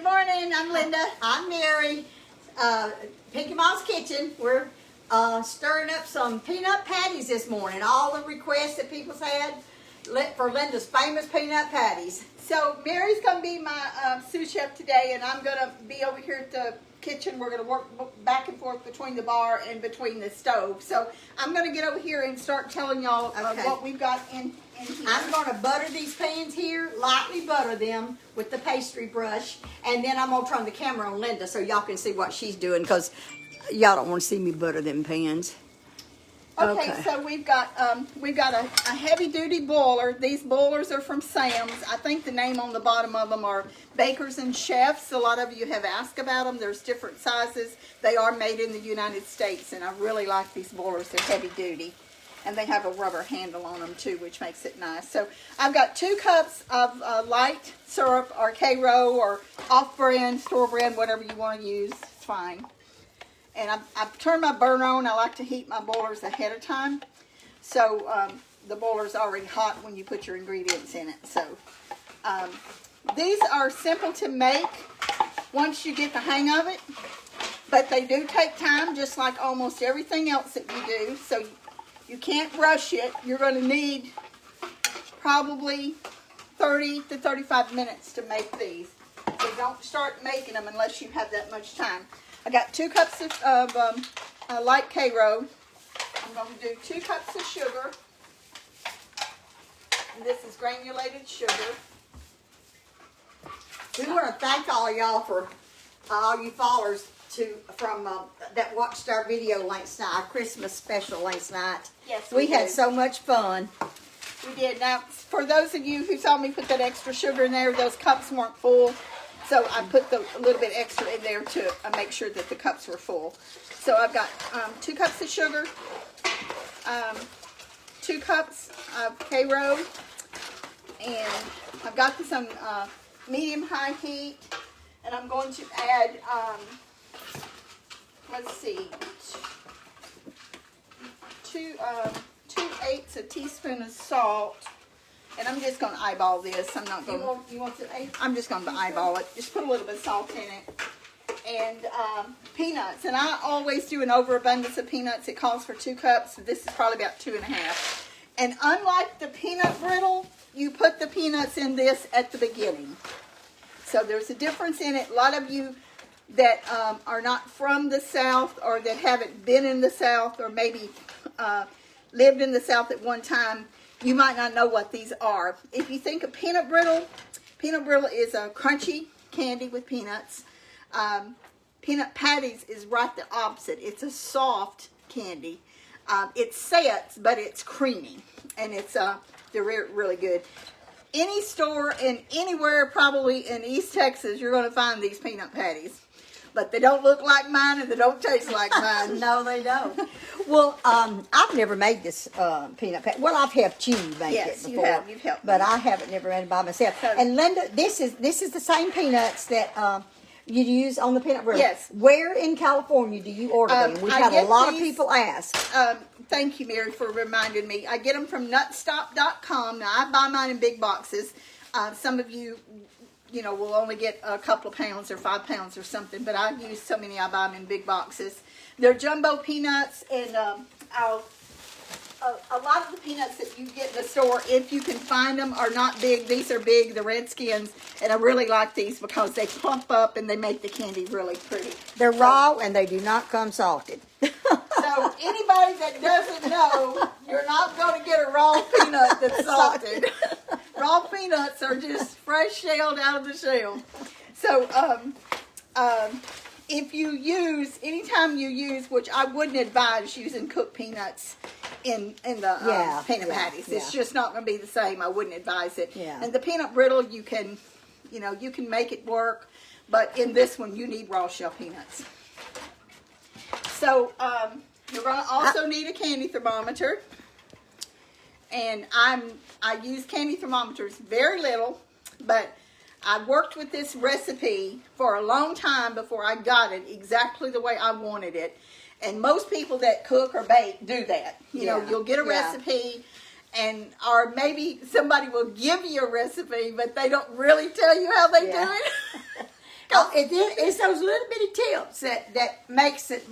morning. I'm Linda. I'm Mary. Pinky Mom's Kitchen. We're stirring up some peanut patties this morning. All the requests that people's had for Linda's famous peanut patties. So Mary's going to be my sous chef today, and I'm going to be over here at the kitchen. We're going to work back and forth between the bar and between the stove. So I'm going to get over here and start telling y'all what we've got in here. I'm going to butter these pans here, lightly butter them with the pastry brush, and then I'm going to turn the camera on Linda so y'all can see what she's doing, because y'all don't want to see me butter them pans. Okay, so we've got a heavy duty boiler. These boilers are from Sam's. I think the name on the bottom of them are Bakers and Chefs. A lot of you have asked about them. There's different sizes. They are made in the United States, and I really like these boilers. They're heavy duty, and they have a rubber handle on them too, which makes it nice. So I've got 2 cups of light syrup or Karo or off-brand, store brand, whatever you want to use. It's fine. And I've turned my burner on. I like to heat my boilers ahead of time. So the boiler's already hot when you put your ingredients in it. So these are simple to make once you get the hang of it. But they do take time, just like almost everything else that you do. So you can't rush it. You're going to need probably 30 to 35 minutes to make these. So don't start making them unless you have that much time. I got 2 cups of light Karo. I'm going to do 2 cups of sugar. And this is granulated sugar. We want to thank all of y'all for all you followers from that watched our video last night, our Christmas special last night. Yes, we had so much fun. We did. Now, for those of you who saw me put that extra sugar in there, those cups weren't full. So I put a little bit extra in there to make sure that the cups were full. So I've got 2 cups of sugar, 2 cups of Karo, and I've got this on medium-high heat, and I'm going to add, let's see, 2/8 a teaspoon of salt. And I'm just going to eyeball this. I'm not going to. You want to? I'm just going to eyeball it. Just put a little bit of salt in it. And peanuts. And I always do an overabundance of peanuts. It calls for 2 cups. This is probably about 2.5. And unlike the peanut brittle, you put the peanuts in this at the beginning. So there's a difference in it. A lot of you that are not from the South, or that haven't been in the South, or maybe lived in the South at one time, you might not know what these are. If you think of peanut brittle is a crunchy candy with peanuts. Peanut patties is right the opposite. It's a soft candy. It sets, but it's creamy, and they're really good. Any store and anywhere, probably in East Texas, you're going to find these peanut patties. But they don't look like mine, and they don't taste like mine. No, they don't. Well, I've never made this peanut patty. Well, I've helped you make it before. Yes, you have. You've helped but me. I haven't never made it by myself. And Linda, this is the same peanuts that you use on the peanut brittle. Yes. Where in California do you order them? We've had a lot of people ask. Thank you, Mary, for reminding me. I get them from nutstop.com. Now, I buy mine in big boxes. Some of you will only get a couple of pounds or 5 pounds or something, but I use so many I buy them in big boxes. They're jumbo peanuts, and a lot of the peanuts that you get in the store, if you can find them, are not big. These are big, the Redskins, and I really like these because they plump up and they make the candy really pretty. They're raw, and they do not come salted. So anybody that doesn't know, you're not going to get a raw peanut that's salted. Raw peanuts are just fresh shelled out of the shell. So anytime you use, which I wouldn't advise using cooked peanuts in the peanut patties. It's just not going to be the same. I wouldn't advise it. Yeah. And the peanut brittle, you can make it work, but in this one, you need raw shell peanuts. So you're going to also need a candy thermometer. And I use candy thermometers very little, but I worked with this recipe for a long time before I got it exactly the way I wanted it. And most people that cook or bake do that. You know, you'll get a recipe, or maybe somebody will give you a recipe, but they don't really tell you how they do it. It's those little bitty tips that makes it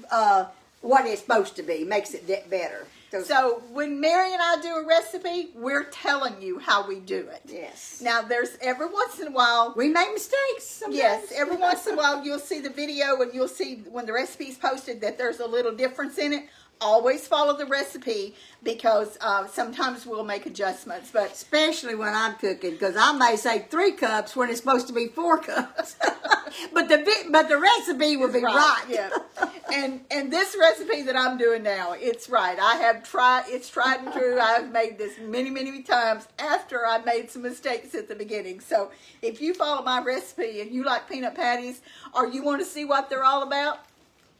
what it's supposed to be, makes it better. So when Mary and I do a recipe, we're telling you how we do it. Yes. Now there's every once in a while we make mistakes sometimes. Yes, every once in a while you'll see the video and you'll see when the recipe's posted that there's a little difference in it. Always follow the recipe because sometimes we'll make adjustments, but especially when I'm cooking, because I may say 3 cups when it's supposed to be 4 cups. but the recipe will be right. Yeah. And this recipe that I'm doing now, it's right. It's tried and true. I've made this many times after I made some mistakes at the beginning. So if you follow my recipe and you like peanut patties or you want to see what they're all about,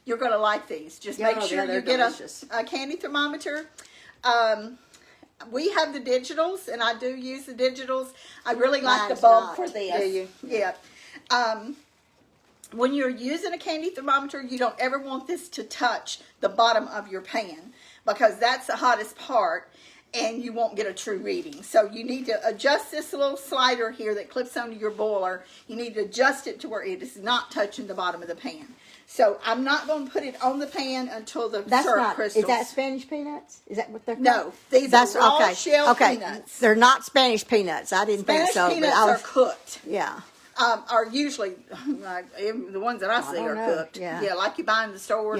you're going to like these. Just make sure you get a candy thermometer. We have the digitals, and I do use the digitals. I really like the bulb for this. Do you? Yeah. When you're using a candy thermometer, you don't ever want this to touch the bottom of your pan because that's the hottest part, and you won't get a true reading. So you need to adjust this little slider here that clips onto your boiler. You need to adjust it to where it is not touching the bottom of the pan. So I'm not going to put it on the pan until the syrup crystals. Is that Spanish peanuts? Is that what they're called? No, these are raw shell peanuts. They're not Spanish peanuts. I didn't think so. Spanish peanuts are cooked. Yeah. Are usually, the ones that I see are cooked. Yeah, like you buy in the store,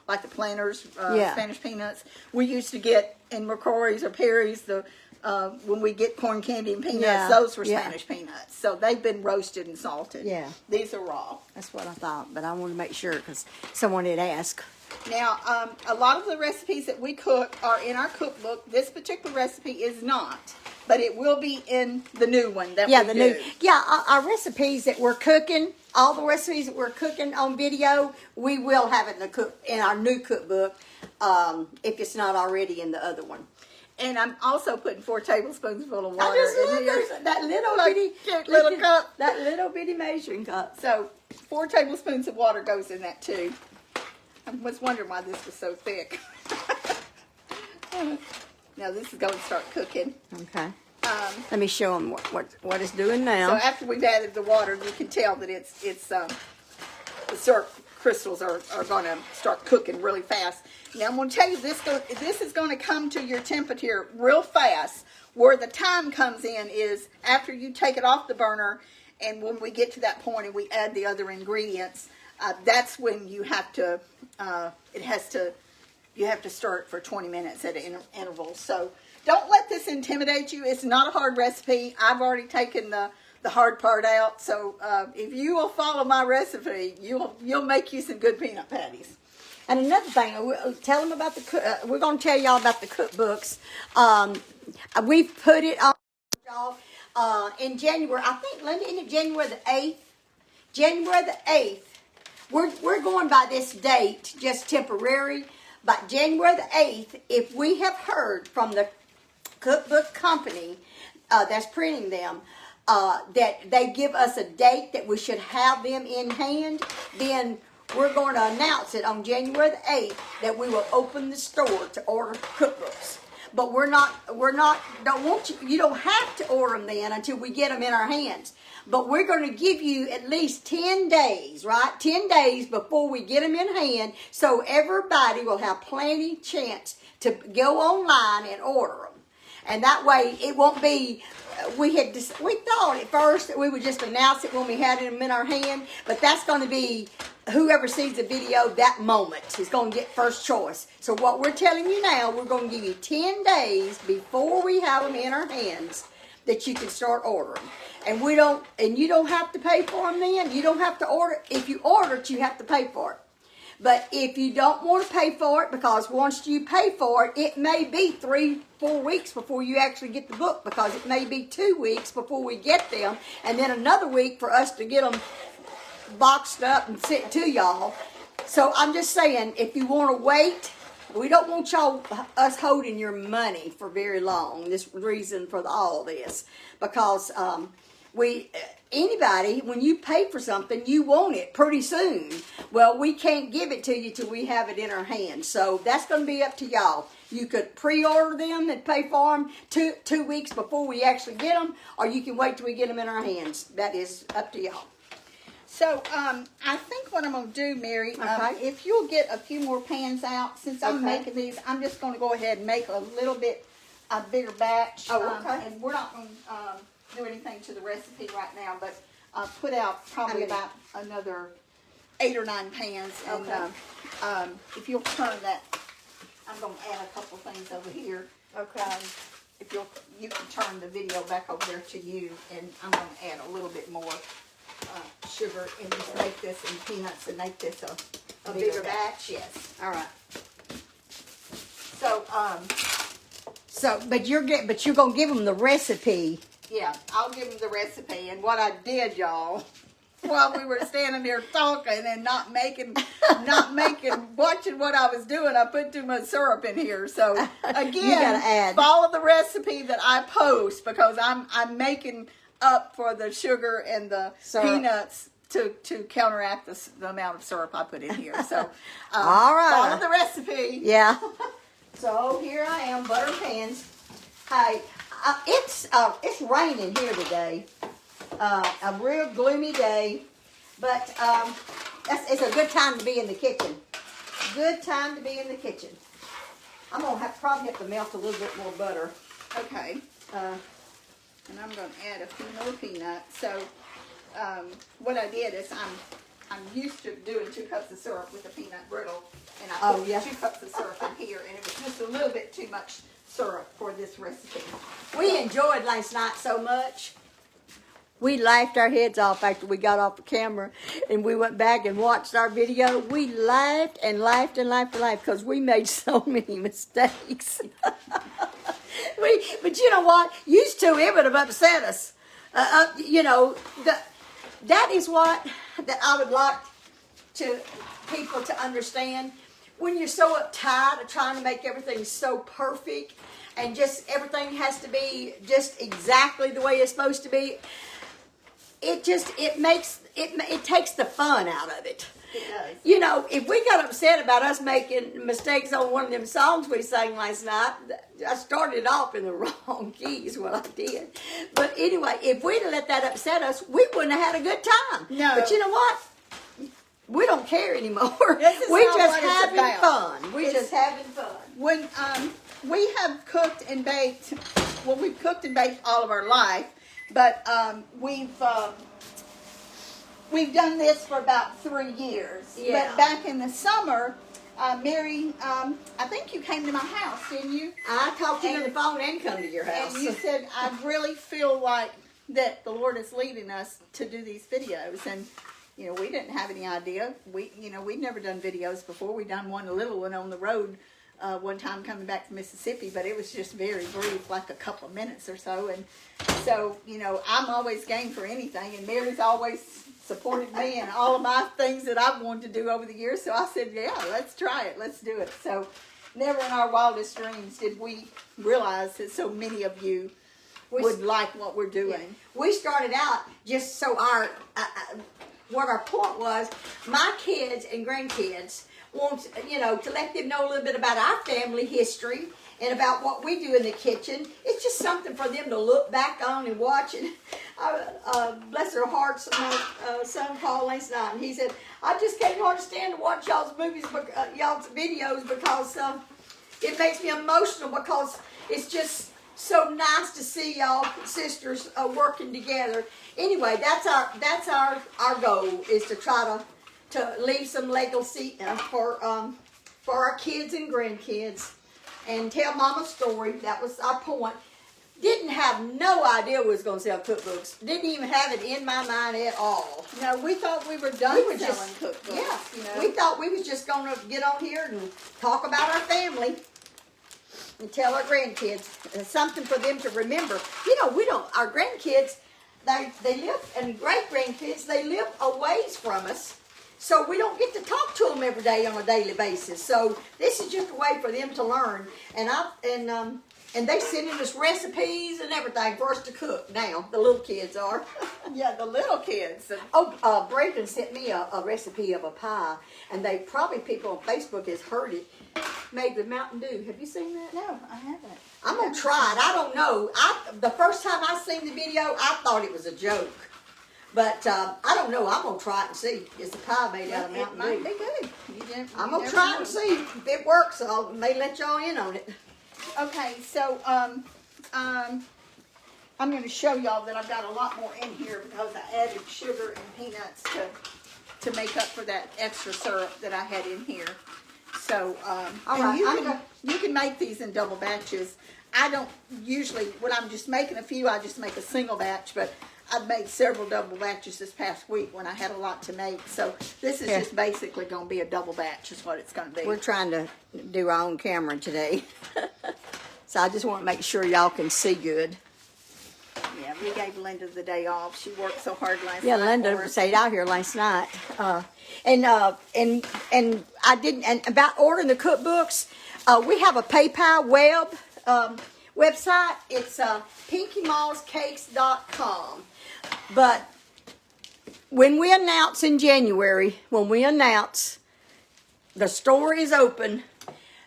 like the Planters, Spanish peanuts. We used to get in McCrory's or Perry's, when we get corn candy and peanuts, those were Spanish peanuts. So they've been roasted and salted. Yeah. These are raw. That's what I thought, but I wanted to make sure because someone had asked. Now, a lot of the recipes that we cook are in our cookbook. This particular recipe is not, but it will be in the new one that we do. Our recipes that we're cooking, all the recipes that we're cooking on video, we will have it in our new cookbook if it's not already in the other one. And I'm also putting 4 tablespoons full of water in here. That little cup. That little bitty measuring cup. So 4 tablespoons of water goes in that too. I was wondering why this was so thick. Now this is going to start cooking. Okay. Let me show them what it's doing now. So after we've added the water, you can tell that it's the syrup crystals are going to start cooking really fast. Now I'm going to tell you this is going to come to your temperature real fast. Where the time comes in is after you take it off the burner, and when we get to that point and we add the other ingredients, that's when you have to you have to stir it for 20 minutes at intervals. So don't let this intimidate you. It's not a hard recipe. I've already taken the hard part out. So if you will follow my recipe, you'll make you some good peanut patties. And another thing, tell them about we're going to tell y'all about the cookbooks. We've put it on y'all in January. I think, Linda, isn't it January the 8th? January the 8th. We're going by this date, just temporary. But January the 8th, if we have heard from the cookbook company that's printing them, that they give us a date that we should have them in hand, then we're going to announce it on January the 8th that we will open the store to order cookbooks. But you don't have to order them then until we get them in our hands. But we're going to give you at least 10 days, right? 10 days before we get them in hand, so everybody will have plenty chance to go online and order them. And that way it won't be, we thought at first that we would just announce it when we had them in our hand, but that's going to be whoever sees the video that moment is going to get first choice. So what we're telling you now, we're going to give you 10 days before we have them in our hands that you can start ordering. And you don't have to pay for them then. You don't have to order. If you order it, you have to pay for it. But if you don't want to pay for it, because once you pay for it, it may be 3-4 weeks before you actually get the book, because it may be 2 weeks before we get them, and then another week for us to get them boxed up and sent to y'all. So I'm just saying, if you want to wait, we don't want us holding your money for very long. This reason for all this, because anybody, when you pay for something, you want it pretty soon. Well, we can't give it to you till we have it in our hands. So that's going to be up to y'all. You could pre-order them and pay for them 2 weeks before we actually get them, or you can wait till we get them in our hands. That is up to y'all. So, I think what I'm going to do, Mary, if you'll get a few more pans out, since I'm making these, I'm just going to go ahead and make a little bit a bigger batch. And we're not going to do anything to the recipe right now, but put out probably about another 8 or 9 pans. And if you'll turn that, I'm going to add a couple things over here. If you can turn the video back over there to you, and I'm going to add a little bit more sugar and just make this in peanuts and make this a bigger batch. Yes. All right. So, but you're gonna give them the recipe. Yeah, I'll give them the recipe. And what I did, y'all, while we were standing there talking and not making, watching what I was doing, I put too much syrup in here. So again, you gotta add. Follow the recipe that I post, because I'm making up for the sugar and the peanuts to counteract the amount of syrup I put in here. So all right, follow the recipe. Yeah. So here I am, butter pans. Hey, it's raining here today. A real gloomy day, but it's a good time to be in the kitchen. Good time to be in the kitchen. I'm gonna probably have to melt a little bit more butter. Okay. And I'm going to add a few more peanuts. So what I did is I'm used to doing 2 cups of syrup with a peanut brittle, and I put 2 cups of syrup in here, and it was just a little bit too much syrup for this recipe. We enjoyed last night so much. We laughed our heads off after we got off the camera, and we went back and watched our video. We laughed and laughed and laughed and laughed because we made so many mistakes. But you know what? Used to, it would have upset us. You know, that is what that I would like to people to understand. When you're so uptight of trying to make everything so perfect, and just everything has to be just exactly the way it's supposed to be, it takes the fun out of it. It does. You know, if we got upset about us making mistakes on one of them songs we sang last night, I started off in the wrong key is what I did. But anyway, if we'd have let that upset us, we wouldn't have had a good time. No. But you know what? We don't care anymore. We're just having fun. We're just having fun. When we have cooked and baked, well, we've cooked and baked all of our life, but we've done this for about 3 years. Yeah. But back in the summer, Mary, I think you came to my house, didn't you? I talked to you on the phone and come to your house. And you said, I really feel like that the Lord is leading us to do these videos. And, you know, we didn't have any idea. We'd never done videos before. We done a little one on the road one time coming back from Mississippi, but it was just very brief, like a couple of minutes or so. And so, you know, I'm always game for anything, and Mary's always supported me in all of my things that I've wanted to do over the years. So I said, yeah, let's try it. Let's do it. So never in our wildest dreams did we realize that so many of you would like what we're doing. Yeah. We started out just so what our point was, my kids and grandkids want, you know, to let them know a little bit about our family history and about what we do in the kitchen. It's just something for them to look back on and watch. And bless their hearts, my son called last night, and he said, I just can't understand to watch y'all's movies, y'all's videos, because it makes me emotional, because it's just so nice to see y'all sisters working together. Anyway, that's our goal, is to try to leave some legacy for our kids and grandkids, and tell Mama's story. That was our point. Didn't have no idea we was going to sell cookbooks. Didn't even have it in my mind at all. No, we thought we were done selling cookbooks. Yeah, you know? We thought we was just going to get on here and talk about our family and tell our grandkids something for them to remember. You know, our grandkids, they live, and great-grandkids, they live a ways from us. So we don't get to talk to them every day on a daily basis. So this is just a way for them to learn. And they sending us recipes and everything for us to cook now. The little kids are. Yeah, the little kids. Braden sent me a recipe of a pie, and people on Facebook has heard it. Made with Mountain Dew. Have you seen that? No, I haven't. I'm gonna try it. I don't know. The first time I seen the video, I thought it was a joke. But I don't know. I'm gonna try it and see. It's a pie made out of It Mountain might Dew. be good. I'm gonna try it and see if it works. So I may let y'all in on it. Okay, so I'm going to show y'all that I've got a lot more in here because I added sugar and peanuts to make up for that extra syrup that I had in here. So, All and right, you can make these in double batches. I don't usually, when I'm just making a few, I just make a single batch, but I've made several double batches this past week when I had a lot to make. So this is just basically going to be a double batch is what it's going to be. We're trying to do our own camera today. So I just want to make sure y'all can see good. Yeah, we gave Linda the day off. She worked so hard last night. Yeah, Linda for us. stayed out here last night. And I didn't, and about ordering the cookbooks, we have a PayPal website. It's PinkyMallsCakes.com. But when we announce in January, the store is open,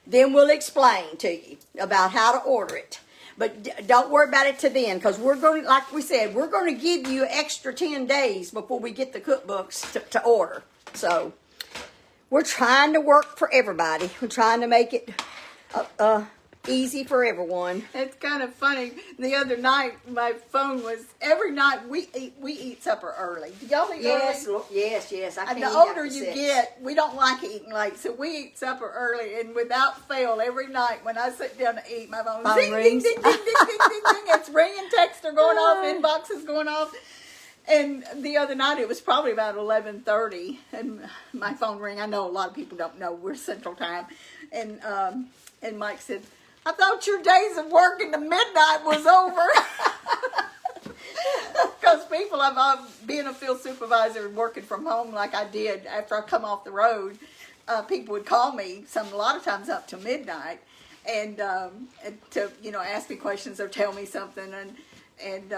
then we'll explain to you about how to order it. But don't worry about it to then, because we're going to, like we said, we're going to give you extra 10 days before we get the cookbooks to order. So we're trying to work for everybody. We're trying to make it easy for everyone. It's kind of funny. The other night, my phone was, every night we eat supper early. Do y'all eat early? Yes. I And can't the eat older after you 6. get, we don't like eating late, so we eat supper early. And without fail, every night when I sit down to eat, my phone Phone ding, rings. ding, ding, ding, ding, ding, ding, ding. It's ringing, texts are going off, inboxes going off. And the other night, it was probably about 11:30, and my phone rang. I know a lot of people don't know we're Central Time, and Mike said, "I thought your days of working to midnight was over." Because people, being a field supervisor and working from home like I did after I come off the road, people would call me a lot of times up to midnight, and to ask me questions or tell me something, and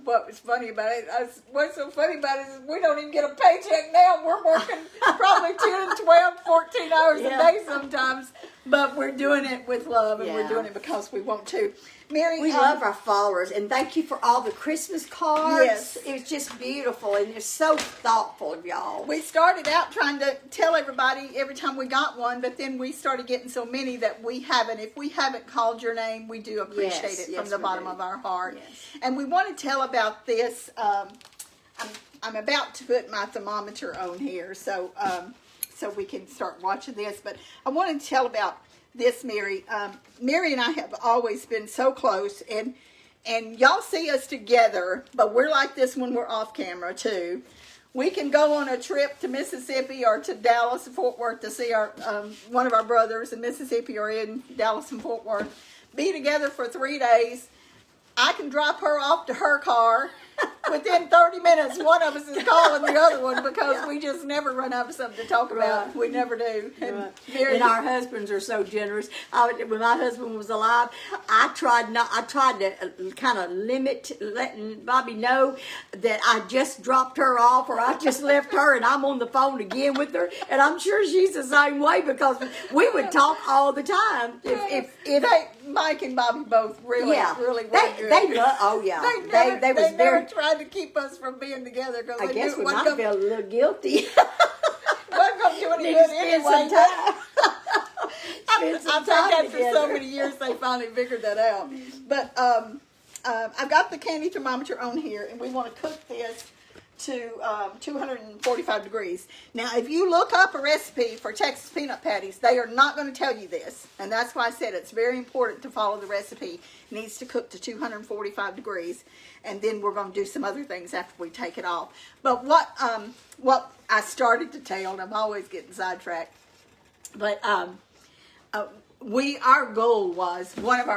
what was funny about it, what's so funny about it is we don't even get a paycheck now. We're working probably 10, 12, 14 hours a day sometimes, but we're doing it with love, and we're doing it because we want to. Mary, We love our followers, and thank you for all the Christmas cards. Yes. It was just beautiful, and you're so thoughtful of y'all. we started out trying to tell everybody every time we got one, but then we started getting so many that we haven't. If we haven't called your name, we do appreciate it from the bottom of our heart. Yes. And we want to tell about this. I'm about to put my thermometer on here, so we can start watching this. But I want to tell about this, Mary. Mary and I have always been so close, and y'all see us together, but we're like this when we're off camera too. We can go on a trip to Mississippi or to Dallas and Fort Worth to see our one of our brothers in Mississippi or in Dallas and Fort Worth. Be together for 3 days. I can drop her off to her car. Within 30 minutes, one of us is calling the other one because we just never run out of something to talk about. Right. We never do. And And our husbands are so generous. When my husband was alive, I tried to kind of limit letting Bobby know that I just dropped her off or I just left her and I'm on the phone again with her. And I'm sure she's the same way because we would talk all the time. Mike and Bobby both really were good. They love. They was never very. tried to keep us from being together because I guess we might wasn't feel a little guilty. going to do any Need good to spend anyway. some time. I think after so many years they finally figured that out. But I've got the candy thermometer on here, and we want to cook this to 245 degrees. Now, if you look up a recipe for Texas peanut patties, they are not going to tell you this, and that's why I said it's very important to follow the recipe. It needs to cook to 245 degrees, and then we're going to do some other things after we take it off. But what I started to tell, and I'm always getting sidetracked, but one of our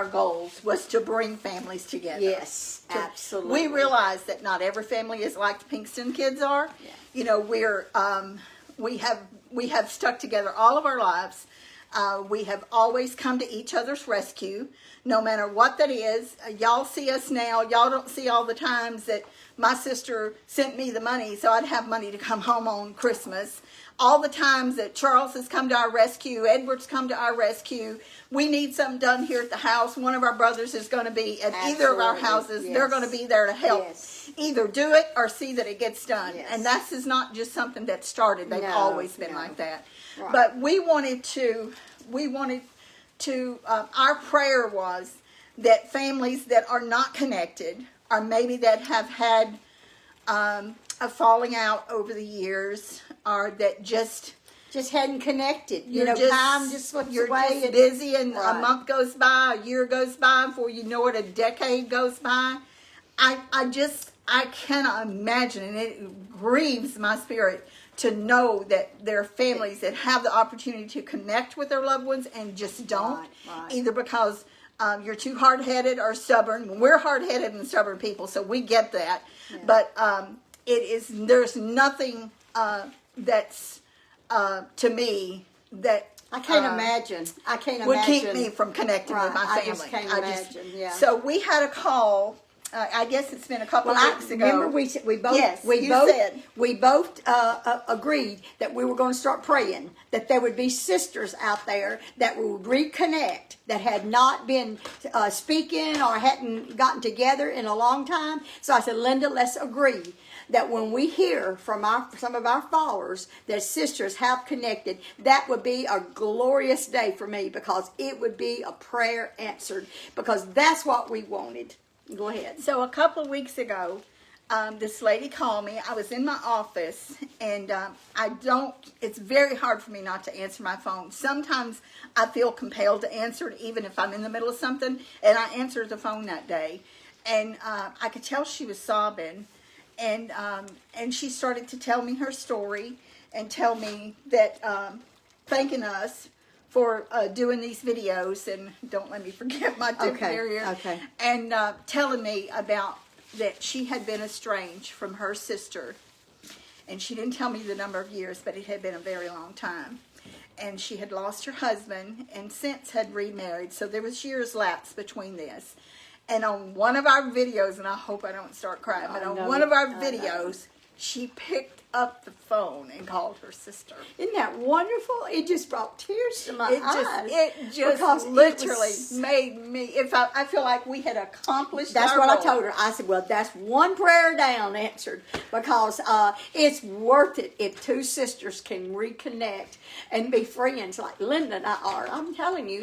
goals was to bring families together. Yes, absolutely. We realize that not every family is like the Pinkston kids are. Yeah. You know, we have stuck together all of our lives. We have always come to each other's rescue, no matter what that is. Y'all see us now. Y'all don't see all the times that my sister sent me the money so I'd have money to come home on Christmas. All the times that Charles has come to our rescue, Edward's come to our rescue. We need something done here at the house. One of our brothers is going to be at either of our houses. Yes. They're going to be there to help. Yes. either do it or see that it gets done. Yes. And this is not just something that started. They've always been like that. Right. But we wanted to, our prayer was that families that are not connected, or maybe that have had a falling out over the years, or that just hadn't connected. Time just slips you're away. Just busy, and Right. a month goes by, a year goes by, before you know it, a decade goes by. I cannot imagine, and it grieves my spirit to know that there are families that have the opportunity to connect with their loved ones and just don't, Right. either because you're too hard-headed or stubborn. We're hard-headed and stubborn people, so we get that. Yeah. But there's nothing that's to me that I can't imagine. I can't would imagine. keep me from connecting with my family. I just can't imagine. Yeah. So we had a call. I guess it's been a couple of weeks ago. Remember we both Yes, we you both said. we both agreed that we were going to start praying that there would be sisters out there that would reconnect that had not been speaking or hadn't gotten together in a long time. So I said, Linda, let's agree that when we hear from some of our followers that sisters have connected, that would be a glorious day for me, because it would be a prayer answered, because that's what we wanted. Go ahead. So a couple of weeks ago, this lady called me. I was in my office, and it's very hard for me not to answer my phone. Sometimes I feel compelled to answer it, even if I'm in the middle of something, and I answered the phone that day. And I could tell she was sobbing, and she started to tell me her story and tell me that, thanking us for doing these videos, and don't let me forget my tip here. Okay. And telling me about that she had been estranged from her sister, and she didn't tell me the number of years, but it had been a very long time. And she had lost her husband, and since had remarried, so there was years lapse between this. And on one of our videos, and I hope I don't start crying, but on one of our videos, she picked up the phone and called her sister. Isn't that wonderful? It just brought tears to my eyes. It just literally made me, I feel like we had accomplished That's our what goal. I told her. I said, well, that's one prayer down answered, because it's worth it if two sisters can reconnect and be friends like Linda and I are. I'm telling you,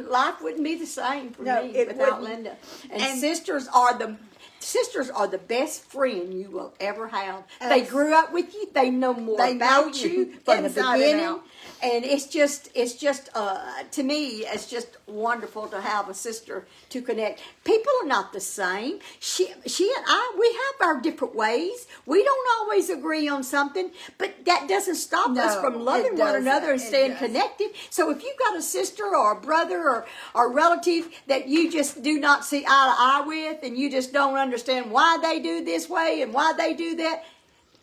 life wouldn't be the same for me without Linda. And sisters are the best friend you will ever have. They grew up with you. They know more about you from the beginning. And it's just to me, it's just wonderful to have a sister to connect. People are not the same. She and I, we have our different ways. We don't always agree on something, but that doesn't stop us from loving one another and staying connected. So if you've got a sister or a brother or a relative that you just do not see eye to eye with, and you just don't understand why they do this way and why they do that,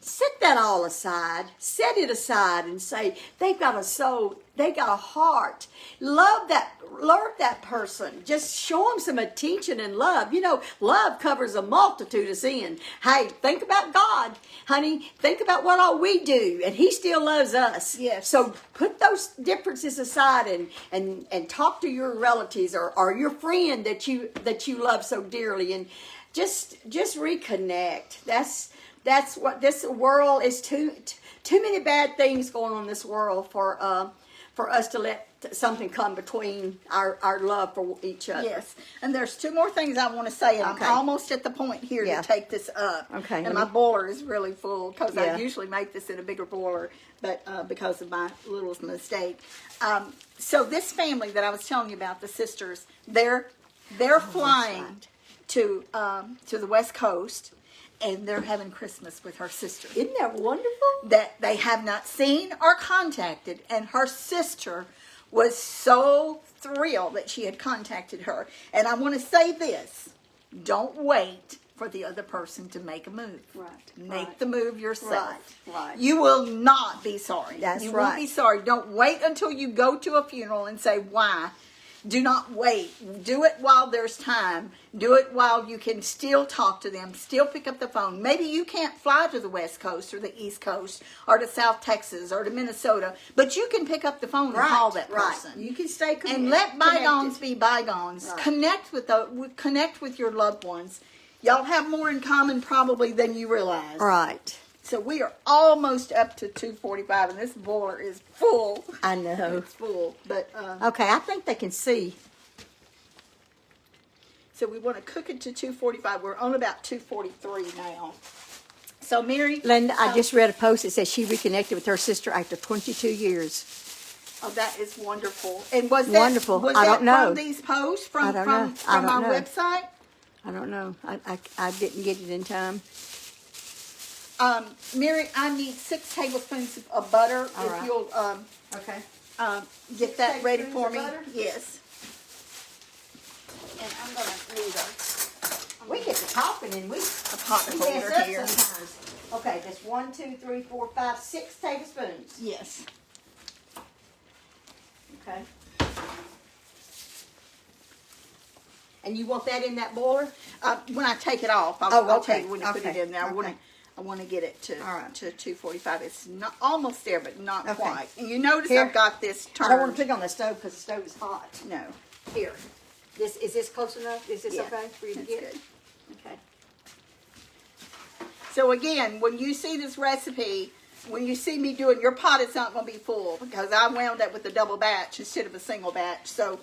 set that all aside. Set it aside and say, they've got a soul, they got a heart. Love that person. Just show them some attention and love. Love covers a multitude of sin. Hey, think about God, honey. Think about what all we do, and He still loves us. Yes. So put those differences aside and talk to your relatives or your friend that you love so dearly, and just reconnect. That's what this world is. Too many bad things going on in this world for us to let something come between our love for each other. Yes, and there's two more things I want to say, and I'm almost at the point here to take this up. Okay. And my boiler is really full, because Yeah. I usually make this in a bigger boiler, but because of my little mistake. So this family that I was telling you about, the sisters, they're flying to the West Coast, and they're having Christmas with her sister. Isn't that wonderful? That they have not seen or contacted, and her sister was so thrilled that she had contacted her. And I want to say this: don't wait for the other person to make a move. Right. Make the move yourself. Right. You will not be sorry. That's you right. won't be sorry. Don't wait until you go to a funeral and say, why? Do not wait. Do it while there's time. Do it while you can still talk to them, still pick up the phone. Maybe you can't fly to the West Coast or the East Coast or to South Texas or to Minnesota, but you can pick up the phone and call that person. You can stay connected. And let bygones be bygones. Right. Connect with your loved ones. Y'all have more in common probably than you realize. Right. So we are almost up to 245, and this boiler is full. I know. It's full, but Okay, I think they can see. so we want to cook it to 245. We're on about 243 now. So Mary, Linda, I just read a post that says she reconnected with her sister after 22 years. oh, that is wonderful. And was that Wonderful. Was I that don't know. from these posts I don't know. from I our don't know. website? I don't know. I didn't get it in time. Mary, I need 6 tablespoons of butter. All if right. you'll Okay. get that ready tablespoons for of me. butter? Yes. And I'm gonna need We get to talking and we a pot we holder mess up here. sometimes. Okay, that's 1, 2, 3, 4, 5, 6 tablespoons. Yes. Okay. And you want that in that boiler? When I take it off, I'll tell okay. you when to put it Okay. in there. Okay. I want to get it to All right. to 245. It's not almost there, but not Okay. quite. And you notice Here. I've got this I turned. don't want to put it on the stove because the stove is hot. No. Here. Is this close enough? Is this Yeah, okay for you to that's get? good. Okay. So again, when you see this recipe, when you see me doing, your pot is not going to be full because I wound up with a double batch instead of a single batch. So,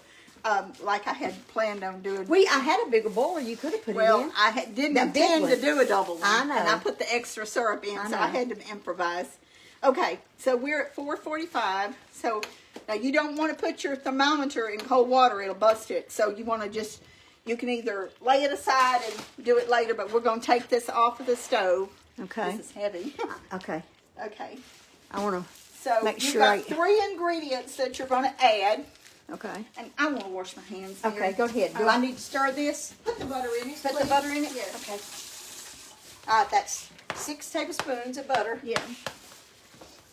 like I had planned on doing. I had a bigger boiler you could have put it Well, in. I didn't That big intend to one. do a double one. I know. And I put the extra syrup in, I so I know. had to improvise. Okay, so we're at 445. So now you don't want to put your thermometer in cold water. It'll bust it. So you want to just, you can either lay it aside and do it later, but we're going to take this off of the stove. Okay. This is heavy. Okay. Okay. I want to. So Make you've sure got I- 3 ingredients that you're going to add. Okay. And I want to wash my hands here. Okay, go ahead. Do I need to stir this? Put the butter in it, Put the please. butter in it? Yes. Okay. All right, that's 6 tablespoons of butter. Yeah.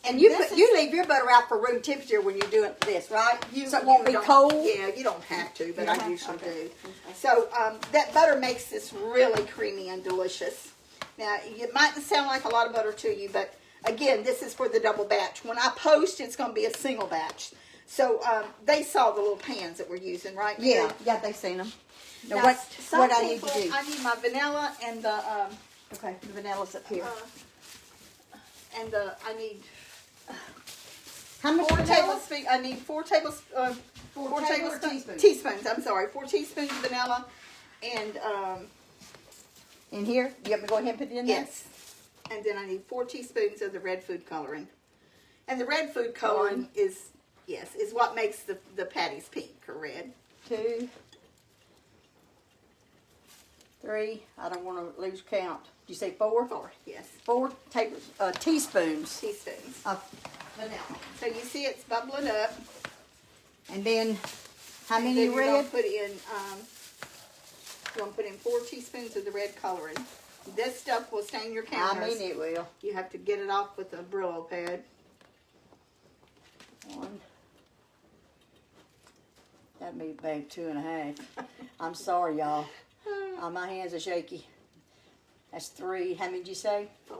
And you this you leave your butter out for room temperature when you're doing this, right? So it won't be don't- cold? Yeah, you don't have to, but You don't I have- usually okay. do. So that butter makes this really creamy and delicious. Now, it might sound like a lot of butter to you, but again, this is for the double batch. When I post, it's going to be a single batch. So they saw the little pans that we're using, right? Yeah, yeah, they've seen them. Now, Now, what I need to people- do? I need my vanilla and the Okay, the vanilla's up here. I need How much 4 vanilla? tablespoons. I need 4 tablespoons. Four tablespoons? Teaspoons. Teaspoons. I'm sorry. 4 teaspoons of vanilla, and In here? You want me to go ahead and put it in there? yes, and then I need 4 teaspoons of the red food coloring. And the red food coloring is what makes the patties pink or red. 2, 3. I don't want to lose count. Did you say 4? 4, yes, 4 teaspoons teaspoons. of vanilla. So you see it's bubbling up. And then how And many then you're gonna red? put in you're gonna put in 4 teaspoons of the red coloring. This stuff will stain your I counters. mean it will. You have to get it off with a Brillo pad. 1. That'd be about 2.5. I'm sorry, y'all. My hands are shaky. That's 3. How many did you say? 4.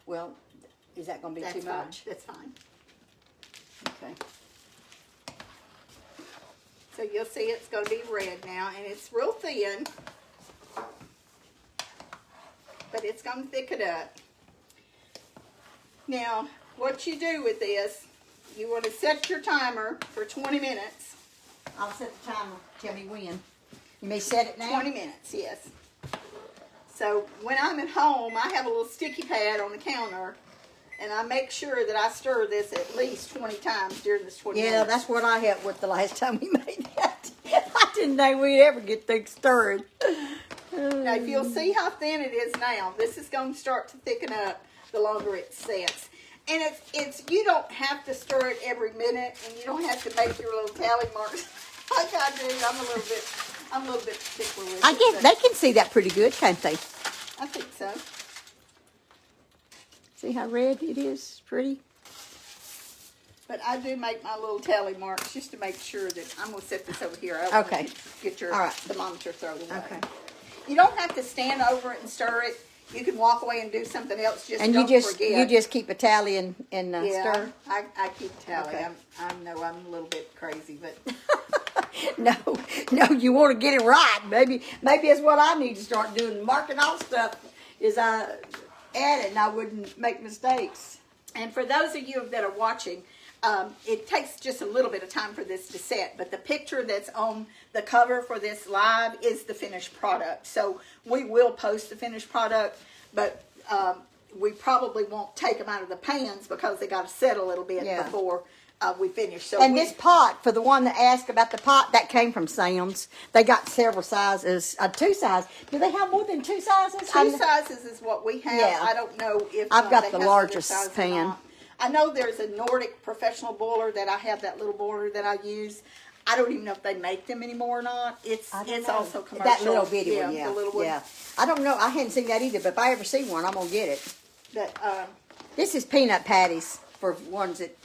Well, is that going to be That's too fine. much? That's fine. Okay. So you'll see it's going to be red now, and it's real thin, but it's going to thicken up. Now, what you do with this, you want to set your timer for 20 minutes. I'll set the timer. Tell me when. You may set it now? 20 minutes, yes. So when I'm at home, I have a little sticky pad on the counter, and I make sure that I stir this at least 20 times during this 20 minutes. Yeah, that's what I helped with the last time we made that. I didn't think we'd ever get things stirred. Now, if you'll see how thin it is now, this is going to start to thicken up the longer it sets. And it's you don't have to stir it every minute, and you don't have to make your little tally marks like I do. I'm a little bit particular with I it, guess but they can see that pretty good, can't they? I think so. See how red it is? Pretty. But I do make my little tally marks just to make sure that I'm going to set this over here. I want Okay. to get your All right. thermometer thrown away. Okay. You don't have to stand over it and stir it. You can walk away and do something else. Just And don't you forget. just keep a tally and yeah, stir. I keep tally. Okay. I know I'm a little bit crazy, but No, no, you want to get it right. Maybe it's what I need to start doing. Marking off stuff is I add it and I wouldn't make mistakes. And for those of you that are watching, it takes just a little bit of time for this to set, but the picture that's on the cover for this live is the finished product. So we will post the finished product, but we probably won't take them out of the pans because they got to set a little bit before we finish. So and this pot, for the one that asked about the pot, that came from Sam's. They got several sizes, 2 sizes. Do they have more than 2 sizes? 2 sizes is what we have. Yeah. I don't know if I've got they the have largest other sizes or pan. not. I know there's a Nordic professional boiler that I have, that little boiler that I use. I don't even know if they make them anymore or not. It's also commercial. That little bitty one, the little one. Yeah. I don't know. I hadn't seen that either, but if I ever see one, I'm going to get it. But, this is peanut patties for ones that...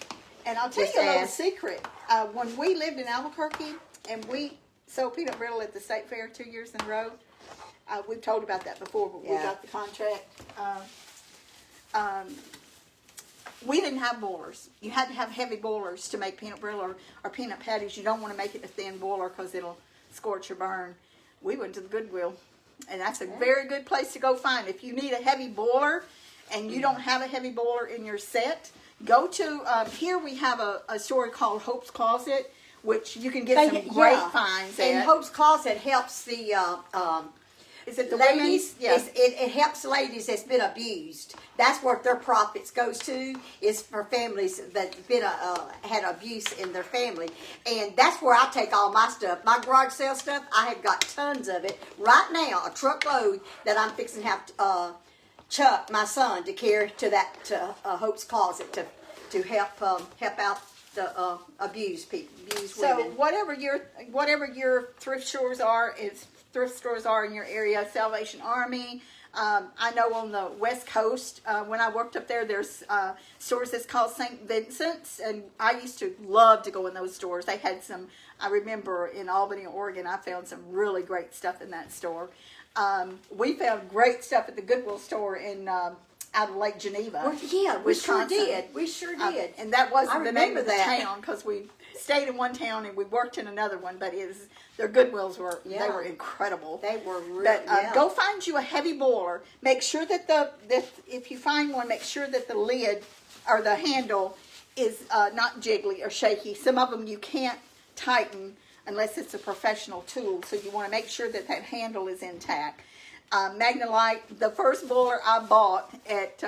And I'll tell you a little secret. When we lived in Albuquerque and we sold peanut brittle at the state fair 2 years in a row, we've told about that before, but we got the contract. We didn't have boilers. You had to have heavy boilers to make peanut brittle or peanut patties. You don't want to make it a thin boiler because it'll scorch or burn. We went to the Goodwill, and that's a very good place to go find. If you need a heavy boiler and you don't have a heavy boiler in your set, go to, here we have a store called Hope's Closet, which you can get some great finds at. And Hope's Closet helps the is it the ladies? Yes. It helps ladies that's been abused. That's what their profits goes to, is for families that's been had abuse in their family. And that's where I take all my stuff. My garage sale stuff, I have got tons of it. Right now, a truckload that I'm fixing to have Chuck, my son, to carry to that Hope's Closet to help out the abused people, abused women. So whatever your thrift stores are in your area, Salvation Army. I know on the West Coast, when I worked up there, there's stores that's called St. Vincent's, and I used to love to go in those stores. They had some. I remember in Albany, Oregon, I found some really great stuff in that store. We found great stuff at the Goodwill store in out of Lake Geneva. Well, yeah, we sure Wisconsin. did. We sure did. And that wasn't the name of the that. town because we stayed in one town and we worked in another one. But their Goodwills were they were incredible. They were really. But go find you a heavy boiler. Make sure that if you find one, make sure that the lid or the handle is not jiggly or shaky. Some of them you can't tighten unless it's a professional tool. So you want to make sure that handle is intact. Magnolite, the first boiler I bought at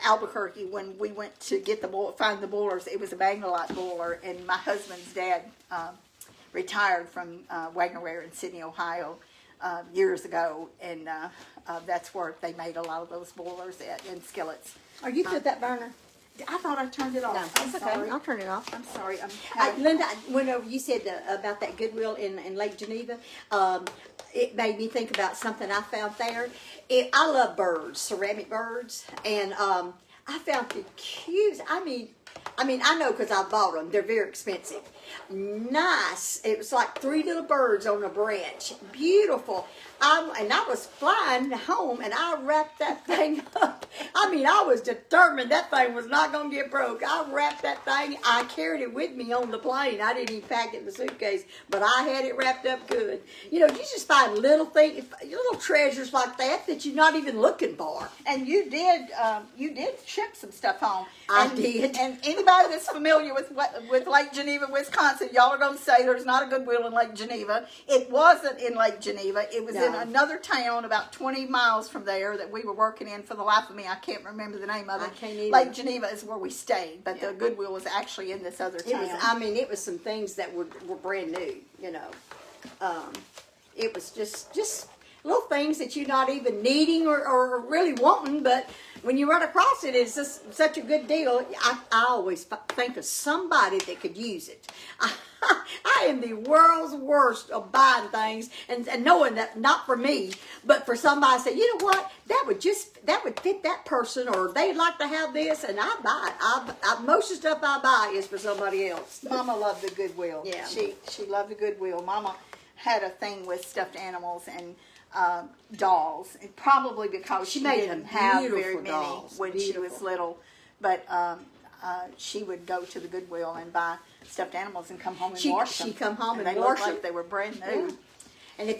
Albuquerque when we went to get find the boilers, it was a Magnolite boiler, and my husband's dad retired from Wagner Ware in Sydney, Ohio, years ago, and that's where they made a lot of those boilers and skillets. Are you good that burner? I thought I turned it off. No, I'm it's sorry. okay. I'll turn it off. I'm sorry. Linda, whenever you said about that Goodwill in Lake Geneva, it made me think about something I found there. I love birds, ceramic birds, and I found the cutest. I mean, I know because I bought them. They're very expensive. Nice. It was like 3 little birds on a branch. Beautiful. And I was flying home, and I wrapped that thing up. I mean, I was determined that thing was not going to get broke. I wrapped that thing. I carried it with me on the plane. I didn't even pack it in the suitcase, but I had it wrapped up good. You know, you just find little things, little treasures like that you're not even looking for. And you did ship some stuff home. I did. And anybody that's familiar with Lake Geneva, Wisconsin, y'all are going to say there's not a Goodwill in Lake Geneva. It wasn't in Lake Geneva. It was in another town about 20 miles from there that we were working in. For the life of me, I can't remember the name of it. I can't either. Lake Geneva is where we stayed, but the Goodwill was actually in this other town. It was some things that were brand new, you know. It was just little things that you're not even needing or really wanting, but when you run across it, it's just such a good deal. I always think of somebody that could use it. I am the world's worst of buying things and knowing that not for me, but for somebody to say, you know what, that would fit that person, or they'd like to have this, and I buy it. Most of the stuff I buy is for somebody else. Mama loved the Goodwill. Yeah. She loved the Goodwill. Mama had a thing with stuffed animals and dolls, and probably because she didn't have very many dolls. when she was little. But she would go to the Goodwill and buy stuffed animals and come home and She wash them. come home and they wash looked like them. they were brand new. Yeah. And if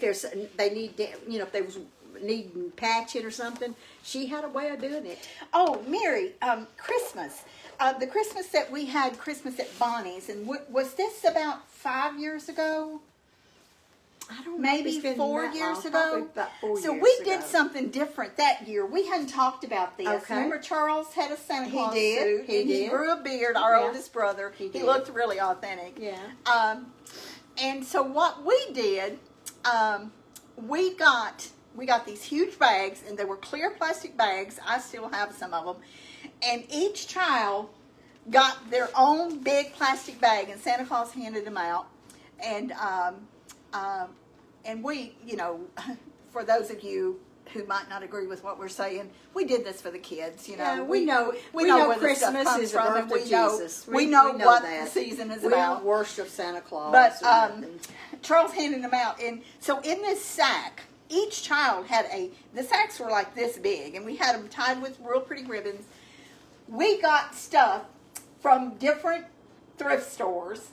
they need, if they was needing patching or something, she had a way of doing it. Oh, Mary, Christmas. The Christmas that we had, Christmas at Bonnie's, and was this about 5 years ago? I don't know. Maybe It's been 4 that years long, ago. probably about 4 So years we ago. did something different that year. We hadn't talked about this. Okay. Remember, Charles had a Santa He Claus did. suit, He and did. he grew a beard. Our Yeah. oldest brother. He He did. looked really authentic. Yeah. And so what we did, we got these huge bags, and they were clear plastic bags. I still have some of them. And each child got their own big plastic bag, and Santa Claus handed them out. And we, for those of you who might not agree with what we're saying, we did this for the kids. Yeah, we know where the Christmas stuff comes is the from, birth and of Jesus. We know what that. the season is we about. don't worship Santa Claus. But or nothing. Charles handed them out, and so in this sack, each child had the sacks were like this big, and we had them tied with real pretty ribbons. We got stuff from different thrift stores.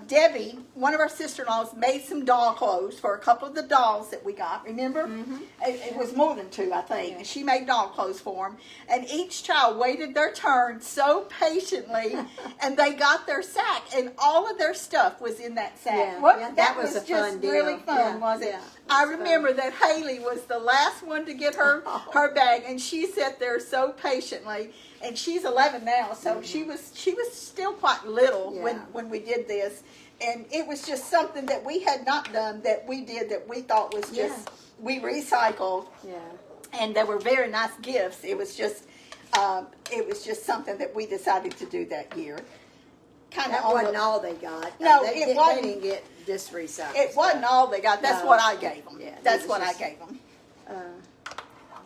Debbie, one of our sister-in-laws, made some doll clothes for a couple of the dolls that we got. Remember? Mm-hmm. It was more than 2, I think. Yeah. And she made doll clothes for them. And each child waited their turn so patiently, and they got their sack. And all of their stuff was in that sack. Yeah, that was a just fun deal. really fun, Yeah, wasn't it? yeah, I was remember fun. that Haley was the last one to get her bag, and she sat there so patiently. And she's 11 now, so she was still quite little when we did this, and it was just something that we had not done that we did that we thought was just we recycled. Yeah. And they were very nice gifts. It was just something that we decided to do that year. That wasn't all they got. No, they wasn't. They didn't get just recycled. It wasn't all they got. That's what I gave them. Yeah, That's what I gave them.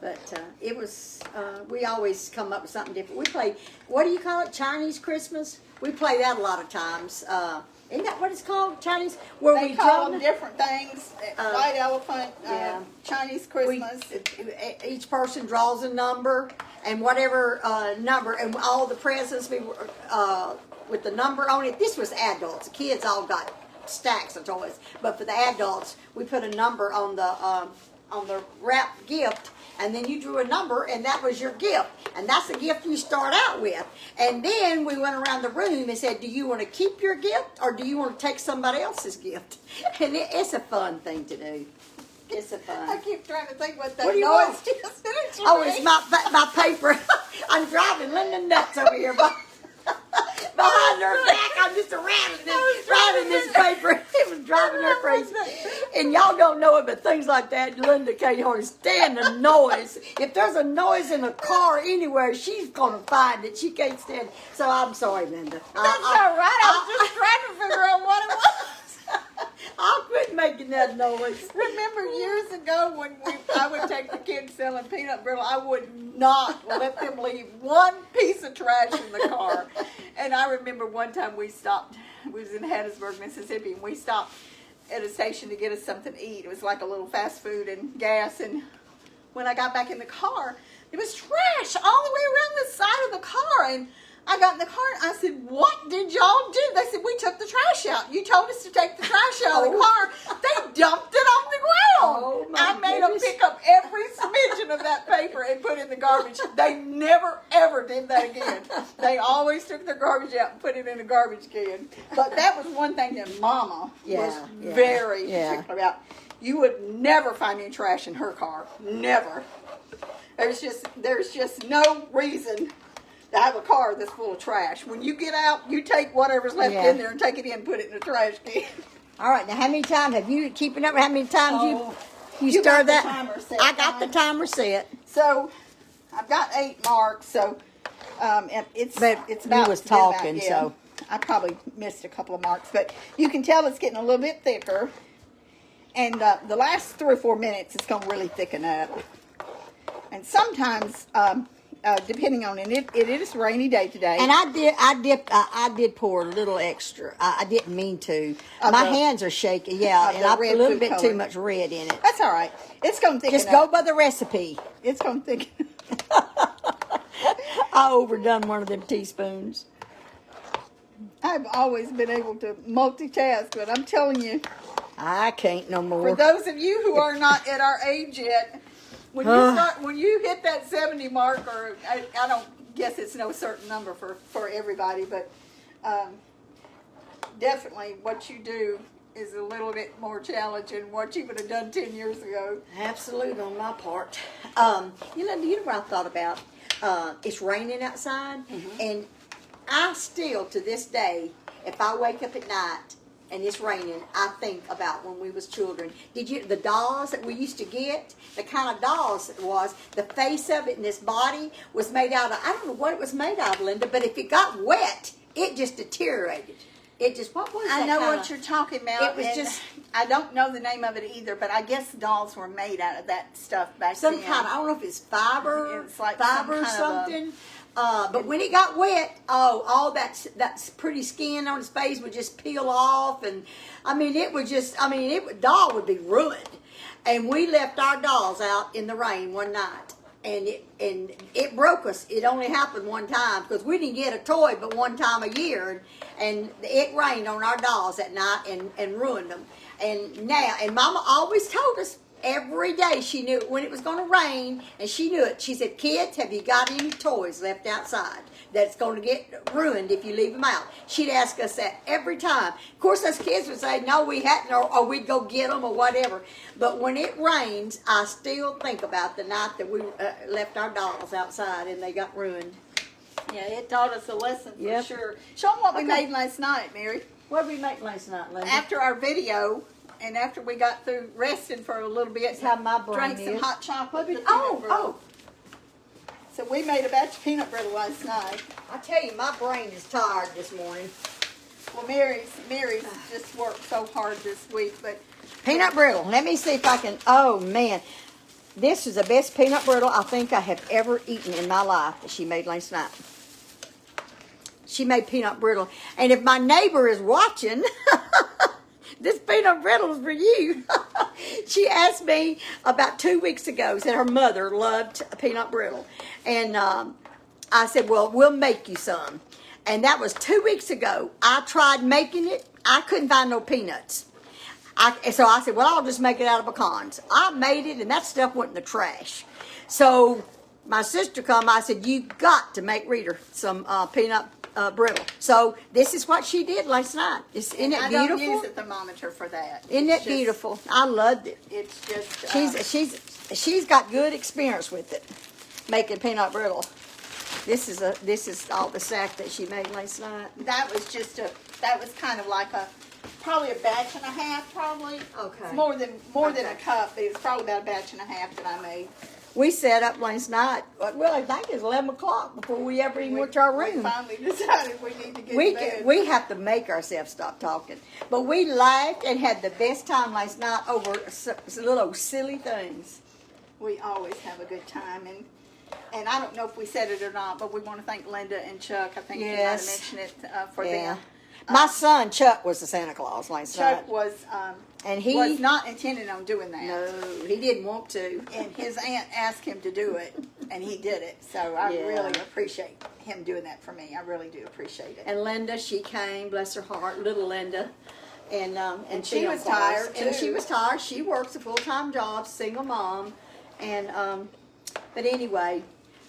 But it was, we always come up with something different. We play, what do you call it, Chinese Christmas? We play that a lot of times. Isn't that what it's called, Chinese? Where They call them different things. White elephant, Chinese Christmas. Each person draws a number, and whatever number, and all the presents with the number on it. This was adults. The kids all got stacks of toys, but for the adults, we put a number on the wrapped gift, and then you drew a number, and that was your gift, and that's the gift you start out with. And then we went around the room and said, do you want to keep your gift, or do you want to take somebody else's gift? And it's a fun thing to do. It's a fun. I keep trying to think what that What do you noise want? is. Oh, it's my paper. I'm driving Linda nuts over here behind her back. I'm just rattling this paper. It was driving her crazy. And y'all don't know it, but things like that, Linda can't hardly stand the noise. If there's a noise in a car anywhere, she's going to find it. She can't stand it. So I'm sorry, Linda. That's all right. I was just trying to figure out what it was. I'll quit making that noise. Remember years ago when I would take the kids selling peanut brittle, I would not let them leave one piece of trash in the car. And I remember one time we stopped, we was in Hattiesburg, Mississippi, and we stopped at a station to get us something to eat. It was like a little fast food and gas. And when I got back in the car, there was trash all the way around the side of the car. And I got in the car and I said, what did y'all do? They said, we took the trash out. You told us to take the trash out of the car. They dumped it on the ground. Oh, my I made them goodness. pick up every smidgen of that paper and put it in the garbage. They never, ever did that again. They always took their garbage out and put it in the garbage can. But that was one thing that Mama was very particular about. You would never find any trash in her car. Never. There's just no reason to have a car that's full of trash. When you get out, you take whatever's left in there and take it in and put it in the trash can. All right, now how many times have you keeping up? How many times you you stirred got the that? timer set, I got the right? timer set. So I've got 8 marks. So and it's But it's you about was to be about, talking, so I probably missed a couple of marks, but you can tell it's getting a little bit thicker. And the last 3 or 4 minutes, it's going to really thicken up. And sometimes, depending on it is a rainy day today. And I did pour a little extra. I didn't mean to. My hands are shaky. Yeah, and I put a little bit too much red in it. That's all right. It's going to thicken Just up. go by the recipe. It's going to thicken. All I overdone one of them teaspoons. I've always been able to multitask, but I'm telling you, I can't no more. for those of you who are not at our age yet, when you hit that 70 mark, or I don't guess it's no certain number for everybody, but definitely what you do is a little bit more challenging than what you would have done 10 years ago. Absolute on my part. You know what I thought about? It's raining outside, and I still, to this day, if I wake up at night and it's raining, I think about when we was children. The dolls that we used to get, the kind of dolls it was, the face of it and this body was made out of, I don't know what it was made out of, Linda, but if it got wet, it just deteriorated. It just, what was that? I know what you're talking about. It was just, I don't know the name of it either, but I guess dolls were made out of that stuff back then. some kind of, I don't know if it's fiber, It's like fiber or some kind of something. But when it got wet, all that's pretty skin on his face would just peel off, and I mean, doll would be ruined. And we left our dolls out in the rain one night, and it broke us. It only happened one time because we didn't get a toy but one time a year, and it rained on our dolls that night and ruined them. And Mama always told us. Every day she knew when it was going to rain, and she knew it. She said, "Kids, have you got any toys left outside that's going to get ruined if you leave them out?" She'd ask us that every time. Of course, us kids would say, "No, we hadn't," or we'd go get them or whatever. But when it rains, I still think about the night that we left our dolls outside and they got ruined. Yeah, it taught us a lesson for Yep. sure. Show them what we made last night, Mary. What did we make last night, Linda? After our video, and after we got through resting for a little bit, That's how my brain drank some is. hot chocolate. with Oh, peanut brittle. So we made a batch of peanut brittle last night. I tell you, my brain is tired this morning. Well, Mary's just worked so hard this week, but Peanut brittle. Let me see if I can. Oh man, this is the best peanut brittle I think I have ever eaten in my life that she made last night. She made peanut brittle, and if my neighbor is watching, this peanut brittle is for you. She asked me about 2 weeks ago, said her mother loved peanut brittle, and I said, "Well, we'll make you some." And that was 2 weeks ago. I tried making it. I couldn't find no peanuts. So I said, "Well, I'll just make it out of pecans." I made it, and that stuff went in the trash. So my sister come. I said, "You got to make Rita some peanut brittle." So this is what she did last night. Isn't it beautiful? I don't use a thermometer for that. Isn't it beautiful? I loved it. It's just She's got good experience with it, making peanut brittle. This is all the sack that she made last night. that was kind of like probably a batch and a half, probably. Okay. It's more than a cup, but it's probably about a batch and a half that I made. We sat up last night. Well, I think it's 11 o'clock before we ever even went to our room. We finally decided we need to get to bed. We have to make ourselves stop talking. But we laughed and had the best time last night over little silly things. We always have a good time, and I don't know if we said it or not, but we want to thank Linda and Chuck. I think you might have mentioned it for them. My son Chuck was the Santa Claus last night. Chuck was and he was not intending on doing that. No, he didn't want to. And his aunt asked him to do it, and he did it. So I really appreciate him doing that for me. I really do appreciate it. And Linda, she came, bless her heart, little Linda. And she was tired, too. And she was tired. She works a full-time job, single mom. And but anyway,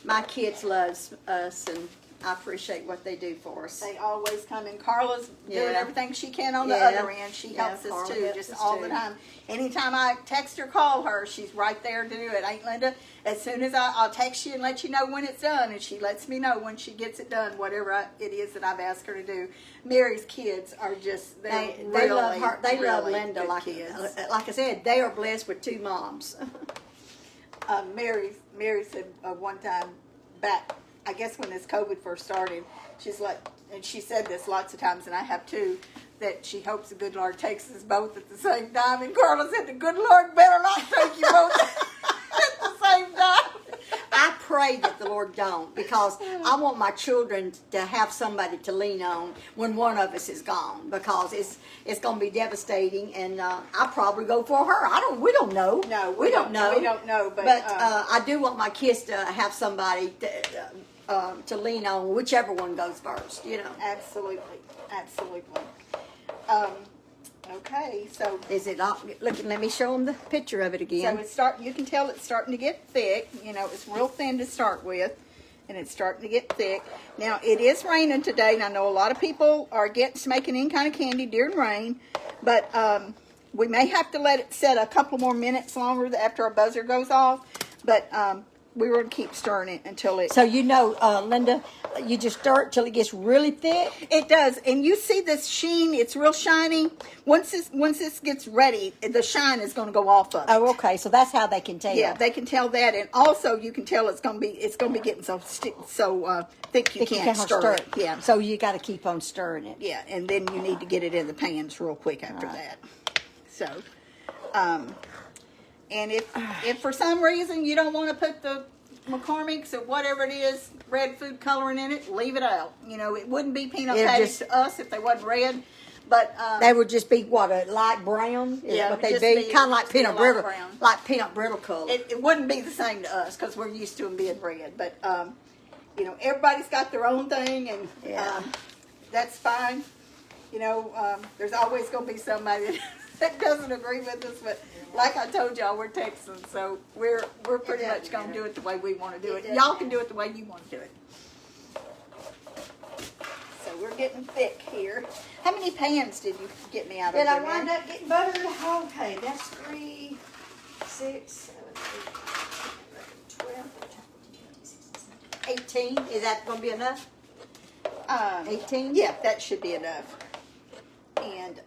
my kids loves us, and I appreciate what they do for us. They always come, and Carla's doing everything she can on the Yeah. other end. She helps us Carla too, helps just us all too. the time. Anytime I text or call her, she's right there to do it. Ain't Linda? As soon as I'll text you and let you know when it's done, and she lets me know when she gets it done, whatever it is that I've asked her to do. Mary's kids are just they love her. They love really Linda good like kids. like I said. They are blessed with two moms. Mary said one time back, I guess when this COVID first started, she's like, and she said this lots of times, and I have too, that she hopes the good Lord takes us both at the same time. And Carla said, the good Lord better not take you both at the same time. I pray that the Lord don't, because I want my children to have somebody to lean on when one of us is gone, because it's going to be devastating, and I'll probably go for her. We don't know. No, we don't know. We don't know, but I do want my kids to have somebody to lean on, whichever one goes first, Absolutely. Okay, so Is it all, look, let me show them the picture of it again. you can tell it's starting to get thick. It's real thin to start with, and it's starting to get thick. Now, it is raining today, and I know a lot of people are against making any kind of candy during rain, but we may have to let it set a couple more minutes longer after our buzzer goes off, but we're going to keep stirring it until it... So Linda, you just stir it till it gets really thick? It does, and you see this sheen, it's real shiny. Once this gets ready, the shine is going to go off of it. Oh, okay, so that's how they can tell. Yeah, they can tell that, and also you can tell it's going to be getting so thick you can't stir it. Yeah, so you got to keep on stirring it. Yeah, and then you need to get it in the pans real quick after that. So, and if for some reason you don't want to put the McCormick's or whatever it is, red food coloring in it, leave it out. It wouldn't be peanut patties to us if they wasn't red, but they would just be what, a light brown? Is what they'd be? Kind of like peanut brittle, like peanut brittle color. It wouldn't be the same to us because we're used to them being red. But everybody's got their own thing, and that's fine. There's always going to be somebody that doesn't agree with us, but like I told y'all, we're Texans, so we're pretty much going to do it the way we want to do it. Y'all can do it the way you want to do it. So we're getting thick here. How many pans did you get me out of there? Did I wind up getting buttered? Okay, that's 3, 6, 7, 8, 12, 18. Is that going to be enough? 18? Yeah, that should be enough. And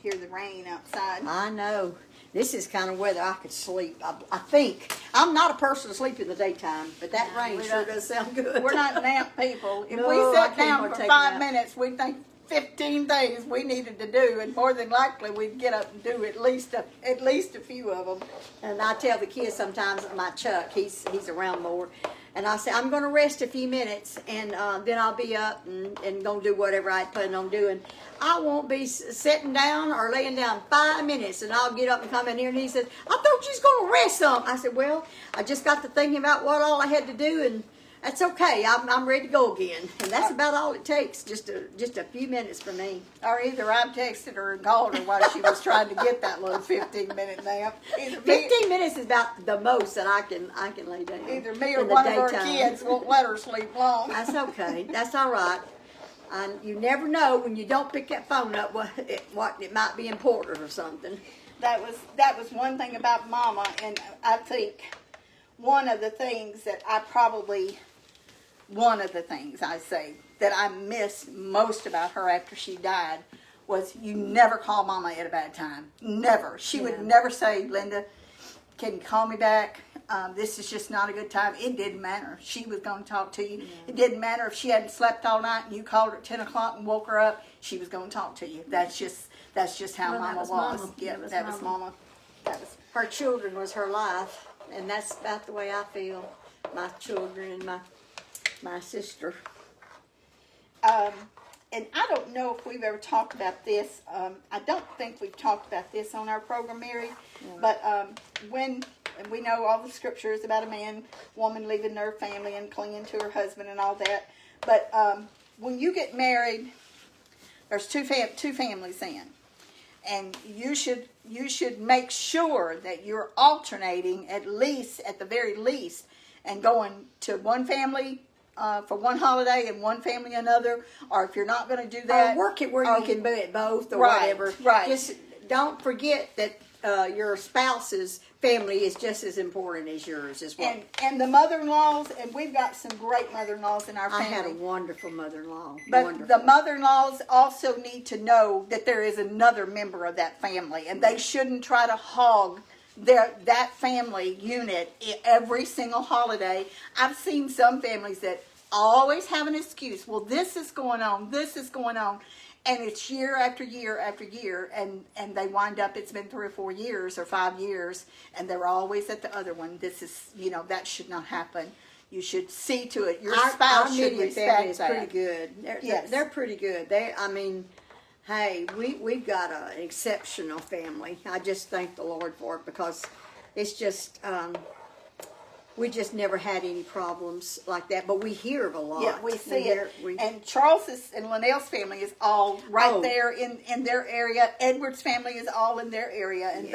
hear the rain outside. I know. This is kind of weather I could sleep. I think. I'm not a person to sleep in the daytime, but that rain sure does sound good. We're not nap people. If No, we I sat can't down for take 5 a nap. minutes, we think 15 things we needed to do, and more than likely we'd get up and do at least a few of them. And I tell the kids sometimes, my Chuck, he's around more, and I say, I'm going to rest a few minutes, and then I'll be up and going to do whatever I plan on doing. I won't be sitting down or laying down 5 minutes, and I'll get up and come in here, and he says, I thought you was going to rest some. I said, well, I just got to thinking about what all I had to do, and that's okay. I'm ready to go again. And that's about all it takes, just a few minutes for me. Or either I've texted her and called her while she was trying to get that little 15-minute nap. 15 minutes is about the most that I can lay down. Either me or one of our kids won't let her sleep long. That's okay. That's all right. And you never know when you don't pick that phone up what it might be important or something. That was one thing about Mama, and I think one of the things I say that I miss most about her after she died was you never call Mama at a bad time. Never. She would never say, Linda, can you call me back? This is just not a good time. It didn't matter. She was going to talk to you. It didn't matter if she hadn't slept all night and you called her at 10 o'clock and woke her up. She was going to talk to you. That's just how Mama was. Mama. Yeah, that was Mama. Her children was her life, and that's about the way I feel. My children and my sister. And I don't know if we've ever talked about this. I don't think we've talked about this on our program, Mary. But when we know all the scriptures about a woman leaving their family and clinging to her husband and all that. But when you get married, there's two families in, and you should make sure that you're alternating at the very least, and going to one family for one holiday and one family another, or if you're not going to do that, or work it where you can do it both or right, whatever. Right. Just don't forget that your spouse's family is just as important as yours as well. And the mother-in-laws, and we've got some great mother-in-laws in our family. I had a wonderful mother-in-law. But the mother-in-laws also need to know that there is another member of that family, and they shouldn't try to hog that family unit every single holiday. I've seen some families that always have an excuse. Well, this is going on, and it's year after year after year, and they wind up, it's been 3 or 4 years or 5 years, and they're always at the other one. This is, that should not happen. You should see to it. Your spouse should respect that. Pretty good. They're pretty good. Hey, we've got an exceptional family. I just thank the Lord for it, because it's just, We just never had any problems like that, but we hear of a lot. Yeah, we see it. And Charles's and Linnell's family is all right there in their area. Edward's family is all in their area, and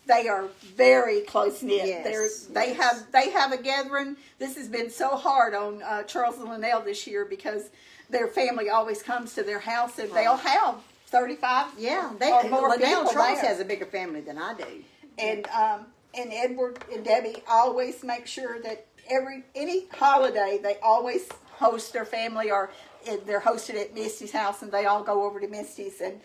they are very close knit. Yes. They have a gathering. This has been so hard on Charles and Linnell this year because their family always comes to their house, and they'll have 35 or more Linnell people Charles there. has a bigger family than I do. And Edward and Debbie always make sure that any holiday they always host their family, or they're hosted at Misty's house, and they all go over to Misty's, and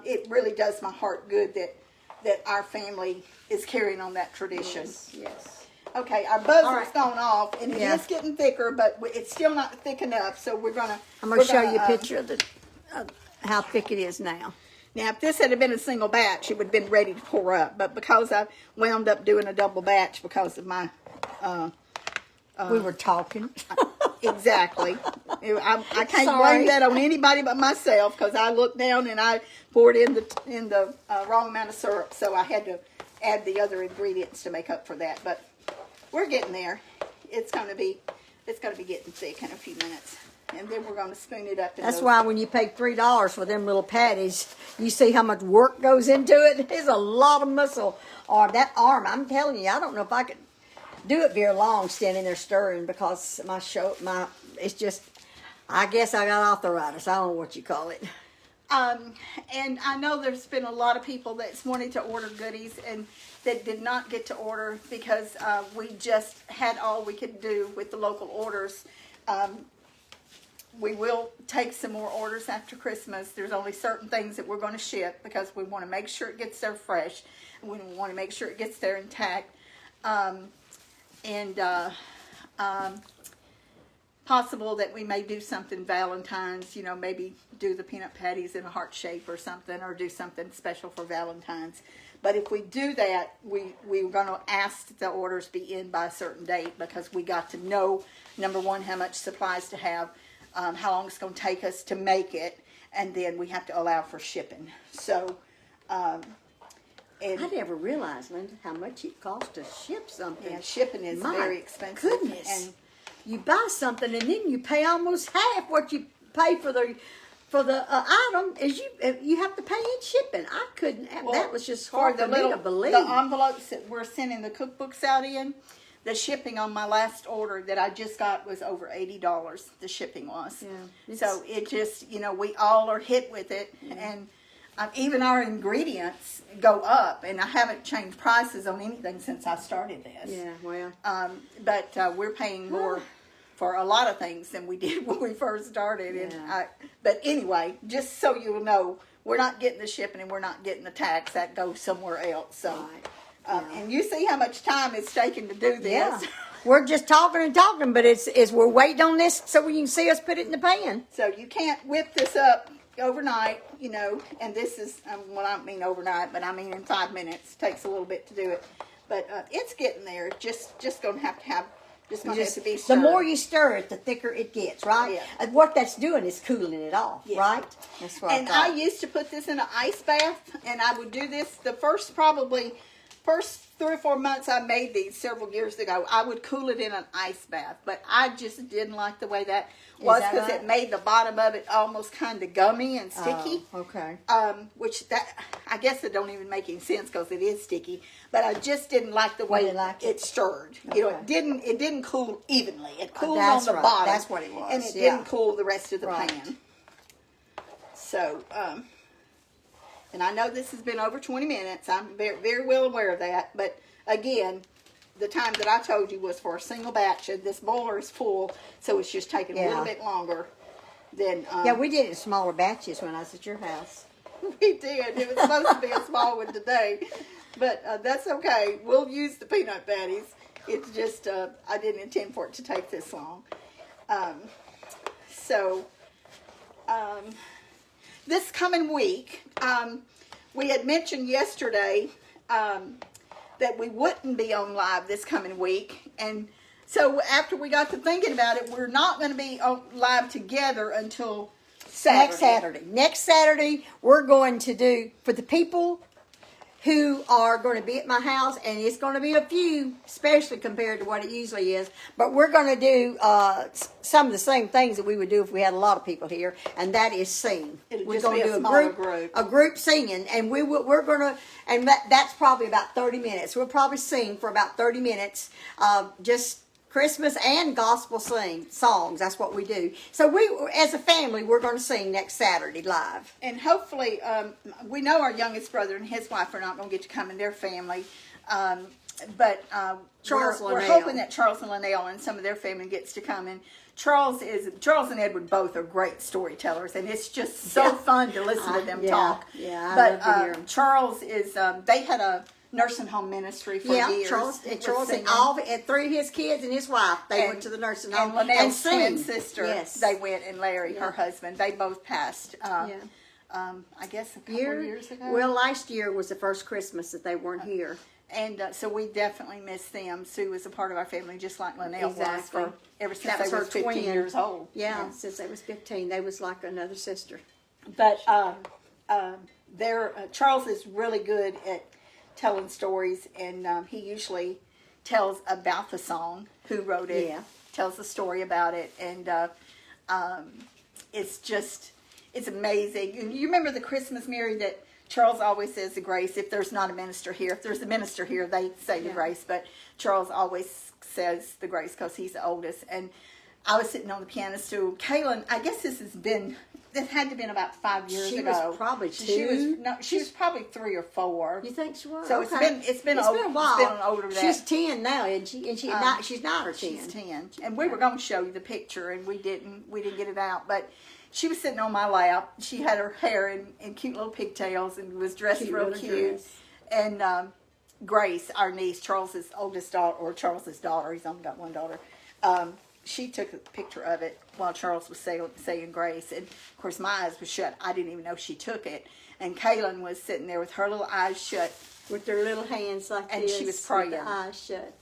it really does my heart good that our family is carrying on that tradition. Yes. Okay, our buzzer's gone off, and it is getting thicker, but it's still not thick enough. So I'm gonna show you a picture of how thick it is now. Now, if this had been a single batch, it would have been ready to pour up. But because I wound up doing a double batch because of my... we were talking. Exactly. I can't blame that on anybody but myself, because I looked down and I poured in the wrong amount of syrup. So I had to add the other ingredients to make up for that. But we're getting there. It's going to be getting thick in a few minutes. And then we're going to spoon it up. That's why when you pay $3 for them little patties, you see how much work goes into it. There's a lot of muscle. Or that arm, I'm telling you, I don't know if I could do it very long standing there stirring, because it's just, I guess I got arthritis. I don't know what you call it. And I know there's been a lot of people that's wanted to order goodies and that did not get to order because we just had all we could do with the local orders. We will take some more orders after Christmas. There's only certain things that we're going to ship because we want to make sure it gets there fresh. We want to make sure it gets there intact. Possible that we may do something Valentine's, maybe do the peanut patties in a heart shape or something, or do something special for Valentine's. But if we do that, we're going to ask the orders be in by a certain date, because we got to know, number one, how much supplies to have, how long it's going to take us to make it, and then we have to allow for shipping. So, I never realized, Linda, how much it costs to ship something. Yeah, shipping is very expensive. Goodness. And you buy something and then you pay almost half what you pay for the item. You have to pay in shipping. I couldn't. That was just hard for me to believe. The envelopes that we're sending the cookbooks out in, the shipping on my last order that I just got was over $80. The shipping was. Yeah. So it just, we all are hit with it, and even our ingredients go up, and I haven't changed prices on anything since I started this. Yeah, well. But we're paying more for a lot of things than we did when we first started. Yeah. But anyway, just so you know, we're not getting the shipping and we're not getting the tax. That goes somewhere else. So, right. And you see how much time it's taken to do this. Yeah. We're just talking and talking, but it's we're waiting on this so you can see us put it in the pan. So you can't whip this up overnight, and this is, well, I don't mean overnight, but I mean in 5 minutes. It takes a little bit to do it. But it's getting there. Just going to have to be stirred. The more you stir it, the thicker it gets, right? Yeah. And what that's doing is cooling it off, right? That's what And I used to put this in an ice bath, and I would do this the first 3 or 4 months I made these several years ago. I would cool it in an ice bath, but I just didn't like the way that was, because it made the bottom of it almost kind of gummy and sticky. Oh, okay. Which I guess it don't even make any sense because it is sticky. But I just didn't like the way it stirred. Okay. It didn't cool evenly. It cooled That's on the right. bottom. That's what it was. And it didn't cool the rest of the pan. So, and I know this has been over 20 minutes. I'm very, very well aware of that. But again, the time that I told you was for a single batch, and this boiler is full, so it's just taking a little bit longer than... yeah, we did it in smaller batches when I was at your house. We did. It was supposed to be a small one today. But that's okay. We'll use the peanut patties. It's just, I didn't intend for it to take this long. This coming week, we had mentioned yesterday that we wouldn't be on live this coming week. And so after we got to thinking about it, we're not going to be on live together until Saturday. Next Saturday, we're going to do, for the people who are going to be at my house, and it's going to be a few, especially compared to what it usually is. But we're going to do some of the same things that we would do if we had a lot of people here, and that is sing. We're going to do a group singing, and we're going to, and that's probably about 30 minutes. We'll probably sing for about 30 minutes, just Christmas and gospel songs. That's what we do. So we, as a family, we're going to sing next Saturday live. And hopefully, we know our youngest brother and his wife are not going to get to come in their family. But we're hoping that Charles and Linnell and some of their family gets to come. And Charles and Edward both are great storytellers, and it's just so fun to listen to them talk. Yeah, I love to hear them. Charles is, they had a nursing home ministry for years. Charles and 3 of his kids and his wife, they went to the nursing home. And Linnell's twin sister, they went, and Larry, her husband, they both passed. I guess a couple years ago. Well, last year was the first Christmas that they weren't here. And so we definitely miss them. Sue was a part of our family, just like Linnell was ever since they were 15 years old. Yeah, since they was 15, they was like another sister. But Charles is really good at telling stories, and he usually tells about the song, who wrote it, tells the story about it, and it's amazing. You remember the Christmas Mary that Charles always says the grace if there's not a minister here. If there's a minister here, they say the grace, but Charles always says the grace because he's the oldest. And I was sitting on the piano stool. Kaylin, I guess this had to have been about 5 years ago. She was probably 2. She was probably 3 or 4. You think she was? So it's been a while. It's been older than that. She's 10 now, isn't she? And she's not her 10. She's 10. And we were going to show you the picture, and we didn't get it out. But she was sitting on my lap. She had her hair in cute little pigtails and was dressed real cute. And Grace, our niece, Charles's oldest daughter, or Charles's daughter, he's only got one daughter. She took a picture of it while Charles was saying grace. And, of course, my eyes were shut. I didn't even know she took it. And Kaylin was sitting there with her little eyes shut. With her little hands like and this. And she was praying. With the eyes shut.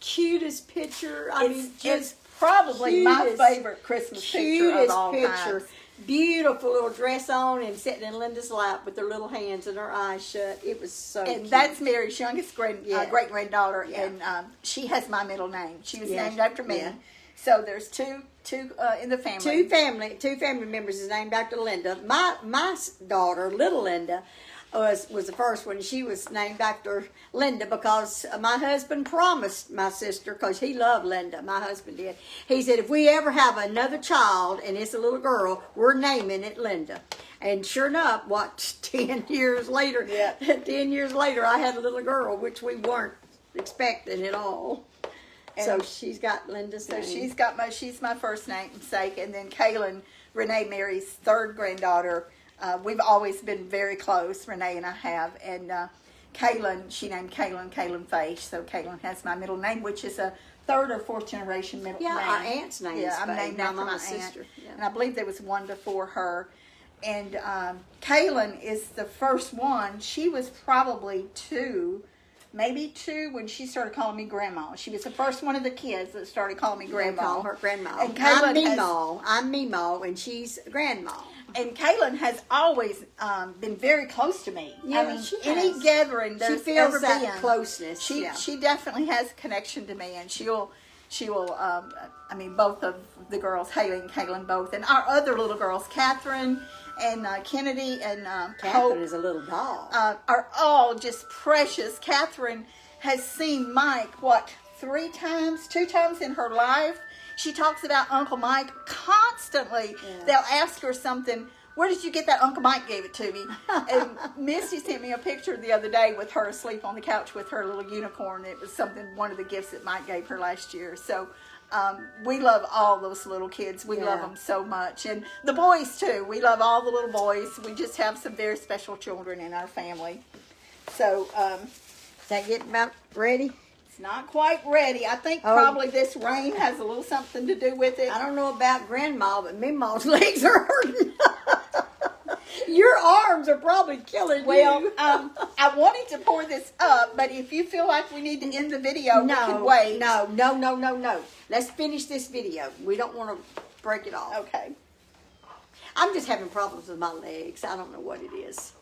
Cutest picture. It's probably my favorite Christmas picture of all time. Beautiful little dress on and sitting in Linda's lap with her little hands and her eyes shut. It was so cute. And that's Mary's youngest great-granddaughter, and she has my middle name. She was named after me. Yeah. So there's two in the family. Two family members is named after Linda. My daughter, little Linda, was the first one. She was named after Linda because my husband promised my sister, because he loved Linda, my husband did. He said, if we ever have another child and it's a little girl, we're naming it Linda. And sure enough, 10 years later, 10 years later, I had a little girl, which we weren't expecting at all. And so she's got Linda's name. So she's my first namesake, and then Kaylin, Renee, Mary's third granddaughter. We've always been very close, Renee and I have. And Kaylin, she named Kaylin Faish. So Kaylin has my middle name, which is a 3rd or 4th generation middle name. Yeah, our aunt's name is I'm named after my sister. aunt. Yeah. And I believe there was one before her. And Kaylin is the first one. She was probably 2. Maybe 2 when she started calling me Grandma. She was the first one of the kids that started calling me Grandma. They call her Grandma. And I'm Meemaw, and she's Grandma. And Kaylin has always been very close to me. Yeah, I mean, any gathering there's she feels ever that been, closeness. She definitely has a connection to me, and she will. I mean, both of the girls, Haley and Kaylin, both, and our other little girls, Catherine and Kennedy and Catherine Hope, is a little doll. are all just precious. Catherine has seen Mike, 2 times in her life. She talks about Uncle Mike constantly. Yeah. They'll ask her something. Where did you get that? Uncle Mike gave it to me. And Misty sent me a picture the other day with her asleep on the couch with her little unicorn. It was one of the gifts that Mike gave her last year. So we love all those little kids. We love them so much. And the boys, too. We love all the little boys. We just have some very special children in our family. So, is that getting about ready? It's not quite ready. I think probably this rain has a little something to do with it. I don't know about Grandma, but Meemaw's legs are hurting. Your arms are probably killing you. Well, I wanted to pour this up, but if you feel like we need to end the video, we can wait. No. Let's finish this video. We don't want to break it off. Okay. I'm just having problems with my legs. I don't know what it is.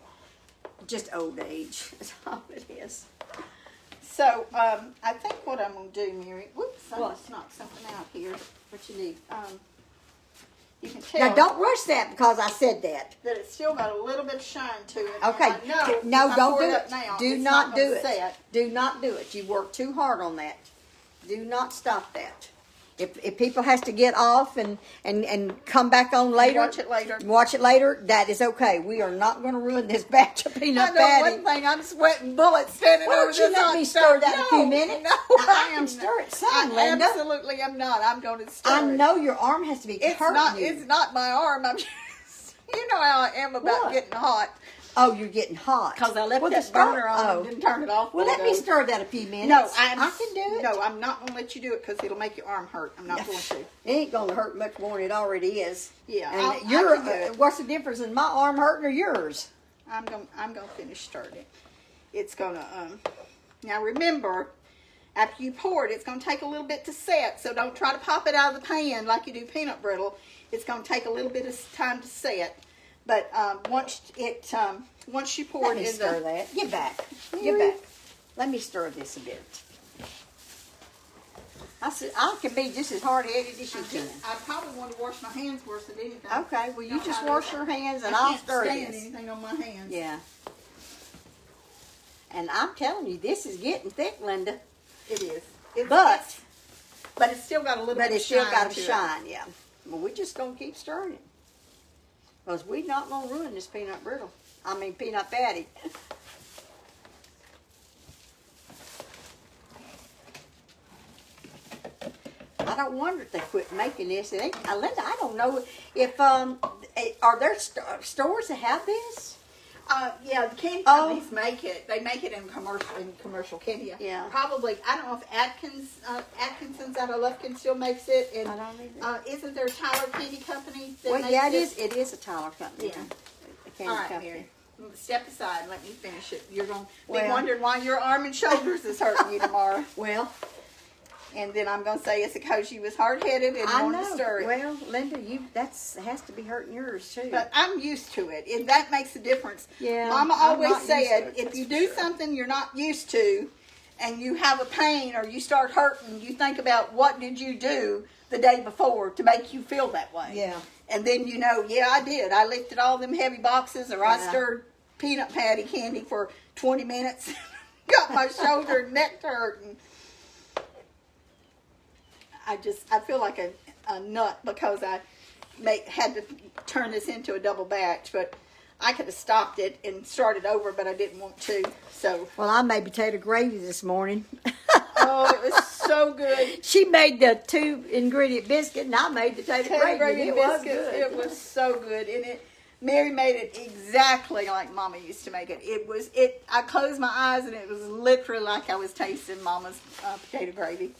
just old age. That's all it is. So, I think what I'm going to do, Mary, whoops, I What? just knocked something out here. What you need? You can tell Now, don't rush that because I said that. that it's still got a little bit of shine to it. Okay. And I know No, if I don't pour do up it. now, Do it's not do gonna it. set. Do not do it. You work too hard on that. Do not stop that. If people has to get off and come back on later, watch it later, that is okay. We are not going to ruin this batch of peanut I know patty. one thing, I'm sweating bullets standing Why over don't you this let hot me stove. stir that in a few No, minutes? No, I I can am stir it some, I Linda. absolutely am not. I'm going to stir I it. know your arm has to be It's hurting not. you. It's not my arm. I'm just. You know how I am about What? getting hot Oh, you're getting hot. because I left Well, that the burner on oh. and didn't turn it off. Well, let me stir that a few minutes. No, I can do it. No, I'm not going to let you do it because it'll make your arm hurt. I'm not going to. It ain't gonna hurt much more than it already is. Yeah, and I your can do it. what's the difference in my arm hurting or yours? I'm gonna finish stirring it. It's gonna now remember, after you pour it, it's gonna take a little bit to set. So don't try to pop it out of the pan like you do peanut brittle. It's gonna take a little bit of time to set. But once you pour Let it me in stir the that. Get back. Get back. Let me stir this a bit. I can be just as hard-headed as you can. I probably want to wash my hands worse than anything. Okay, well, you just wash your hands and I I'll can't stir stand this. anything on my hands. Yeah. And I'm telling you, this is getting thick, Linda. It is. But it's still got a little bit of it's still shine got a to it. shine, yeah. Well, we're just going to keep stirring it. Because we're not going to ruin this peanut patty. I don't wonder if they quit making this. Linda, I don't know if, are there stores that have this? Yeah, the candy Oh. companies make it. They make it in commercial candy. Yeah. Probably. I don't know if Atkinson's out of Lufkin still makes it. And I don't either. isn't there Tyler Candy Company that Well, makes yeah, it? it is a Tyler company. Yeah. A candy All right, company. Mary. Step aside and let me finish it. You're going to be Well. wondering why your arm and shoulders is hurting you tomorrow. Well, And then I'm going to say it's because you was hard-headed and I wanted know. to stir it. Well, Linda, has to be hurting yours too. But I'm used to it, and that makes a difference. Yeah, Mama I'm always not used to said, it, if that's you for do sure. something you're not used to, and you have a pain or you start hurting, you think about what did you do the day before to make you feel that way. Yeah. And then you know, yeah, I did. I lifted all them heavy boxes, or I Yeah. stirred peanut patty candy for 20 minutes, got my shoulder and neck to hurting. I feel like a nut because I had to turn this into a double batch, but I could have stopped it and started over, but I didn't want to. So, Well, I made potato gravy this morning. oh, it was so good. She made the 2-ingredient biscuit, and I made the potato gravy. It was biscuits. good. It was so good, and Mary made it exactly like Mama used to make it. I closed my eyes, and it was literally like I was tasting Mama's potato gravy.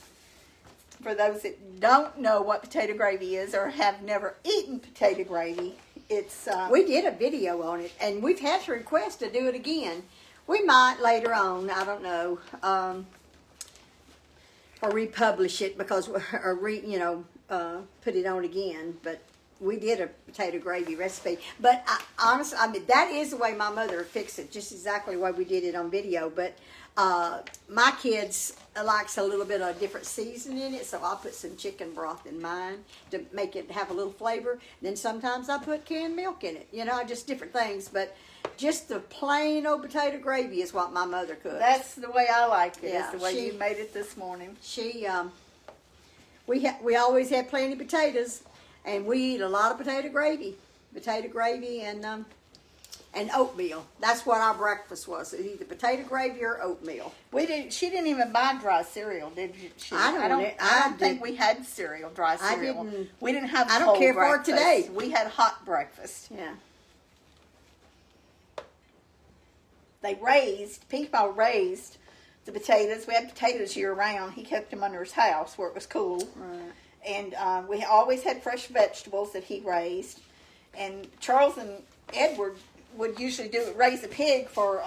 For those that don't know what potato gravy is or have never eaten potato gravy, it's We did a video on it, and we've had a request to do it again. We might later on, I don't know, or republish it because, put it on again. But we did a potato gravy recipe. But honestly, that is the way my mother fixed it, just exactly the way we did it on video. But my kids likes a little bit of different seasoning in it, so I'll put some chicken broth in mine to make it have a little flavor. Then sometimes I put canned milk in it, just different things. But just the plain old potato gravy is what my mother cooks. That's the way I like it. Yeah, It's the way you made it this morning. We always had plenty of potatoes, and we eat a lot of potato gravy and oatmeal. That's what our breakfast was. Either potato gravy or oatmeal. She didn't even buy dry cereal, did she? I don't think we had dry cereal. didn't. We didn't have. I don't cold care for it breakfast. today. We had hot breakfast. Yeah. Pink Ball raised the potatoes. We had potatoes year round. He kept them under his house where it was cool. Right. And we always had fresh vegetables that he raised. And Charles and Edward would usually raise a pig for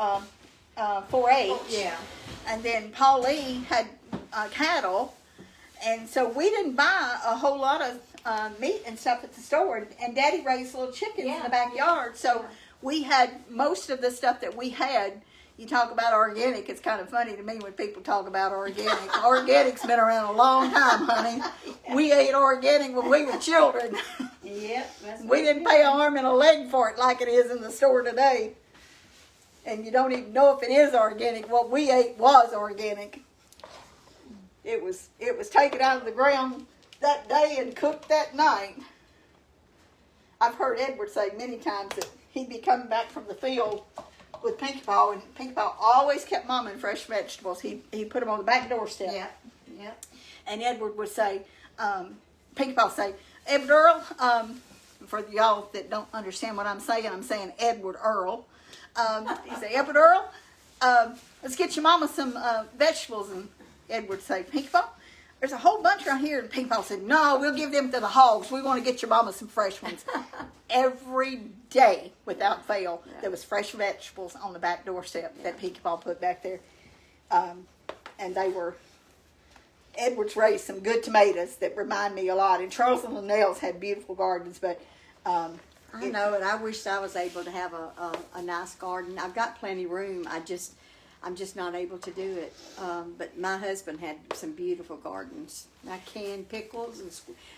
4-H. Yeah. And then Pauline had cattle. And so we didn't buy a whole lot of meat and stuff at the store. And Daddy raised little chickens in the backyard. So we had most of the stuff that we had. You talk about organic, it's kind of funny to me when people talk about organic. Organic's been around a long time, honey. We ate organic when we were children. Yep. We didn't pay an arm and a leg for it like it is in the store today. And you don't even know if it is organic. What we ate was organic. It was taken out of the ground that day and cooked that night. I've heard Edward say many times that he'd be coming back from the field with Pinkie Paw, and Pinkie Paw always kept Mama in fresh vegetables. He put them on the back doorstep. Yeah. And Edward would say, Pinkie Paw would say, Edward Earl, for y'all that don't understand what I'm saying Edward Earl. He said, Edward Earl, let's get your mama some vegetables. And Edward would say, Pinkie Paw, there's a whole bunch right here. And Pinkie Paw said, no, we'll give them to the hogs. We want to get your mama some fresh ones. Every day, without fail, there was fresh vegetables on the back doorstep that Pinkie Paw put back there. And they were, Edward's raised some good tomatoes that remind me a lot. And Charles and Linnell's had beautiful gardens, but I know it. I wish I was able to have a nice garden. I've got plenty of room. I'm just not able to do it. But my husband had some beautiful gardens. I canned pickles and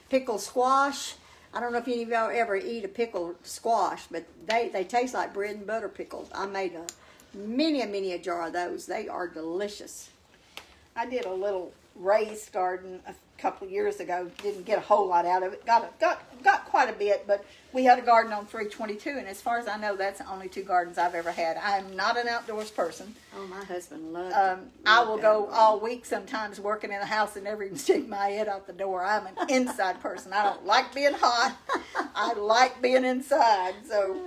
pickled squash. I don't know if any of y'all ever eat a pickled squash, but they taste like bread and butter pickles. I made many a jar of those. They are delicious. I did a little raised garden a couple of years ago. Didn't get a whole lot out of it. Got quite a bit, but we had a garden on 322, and as far as I know, that's the only 2 gardens I've ever had. I am not an outdoors person. Oh, my husband loved it. I will go all week sometimes working in the house and never even stick my head out the door. I'm an inside person. I don't like being hot. I like being inside. So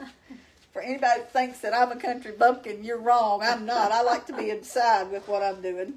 for anybody that thinks that I'm a country bumpkin, you're wrong. I'm not. I like to be inside with what I'm doing.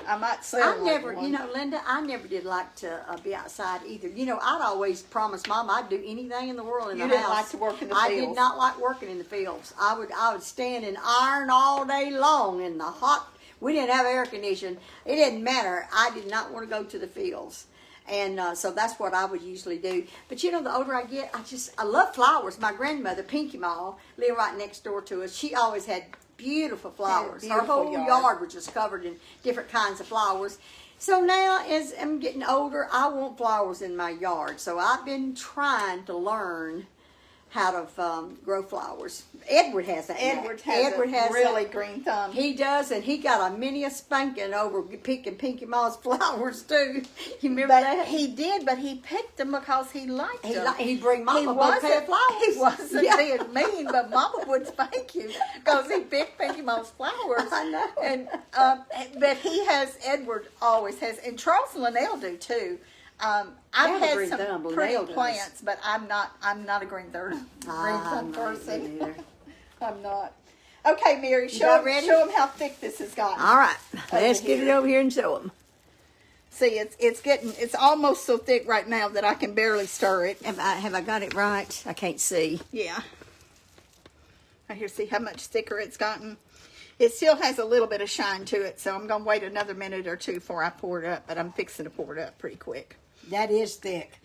I might say Linda, I never did like to be outside either. I'd always promise Mom I'd do anything in the world in the house. You didn't like to work in the fields. I did not like working in the fields. I would stand and iron all day long in the hot. We didn't have air conditioning. It didn't matter. I did not want to go to the fields. And so that's what I would usually do. But the older I get, I love flowers. My grandmother, Pinkie Paw, lived right next door to us. She always had beautiful flowers. Her whole yard was just covered in different kinds of flowers. So now, as I'm getting older, I want flowers in my yard. So I've been trying to learn how to grow flowers. Edward has that. Edward has really green thumb. He does, and he got a many a spanking over picking Pinkie Paw's flowers too. You remember that? He did, but he picked them because he liked them. He'd bring Mama a bouquet of flowers. He wasn't being mean, but Mama would spank you because he picked Pinkie Paw's flowers. I know. And but Edward always has, and Charles and Linnell do too. I've had some pretty plants, but I'm not a green thumb person. I'm not. Okay, Mary, show them how thick this has gotten. All right, let's get it over here and show them. See, it's almost so thick right now that I can barely stir it. Have I got it right? I can't see. Yeah. Right here, see how much thicker it's gotten? It still has a little bit of shine to it, so I'm going to wait another minute or two before I pour it up, but I'm fixing to pour it up pretty quick. That is thick.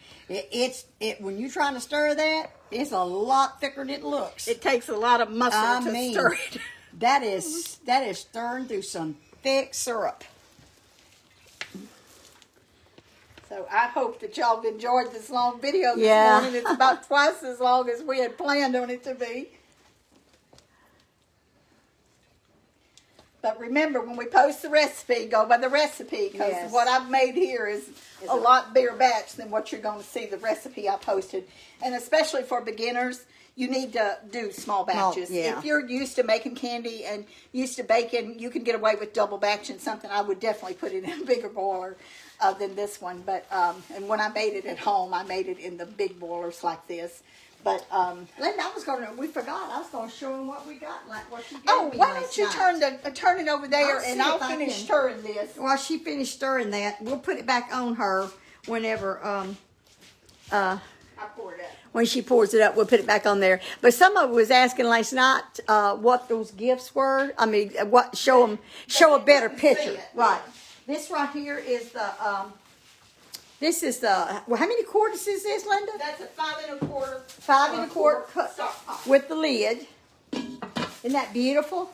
When you're trying to stir that, it's a lot thicker than it looks. It takes a lot of muscle to stir it. That is stirring through some thick syrup. So I hope that y'all enjoyed this long video this morning. It's about twice as long as we had planned on it to be. But remember, when we post the recipe, go by the recipe, because what I've made here is a lot bigger batch than what you're going to see the recipe I posted. And especially for beginners, you need to do small batches. If you're used to making candy and used to baking, you can get away with double batching something. I would definitely put it in a bigger boiler than this one. But and when I made it at home, I made it in the big boilers like this. But Linda, we forgot. I was going to show them what we got, like what you gave me why don't you night. turn it over there, and I'll finish stirring this. While she finished stirring that, we'll put it back on her whenever I pour it up. When she pours it up, we'll put it back on there. But someone was asking last night what those gifts were. I mean, show a better picture. Right. This right here is the This is the, well, how many quarts is this, Linda? That's a 5 1/4. 5 1/4 cut stock pot. with the lid. Isn't that beautiful?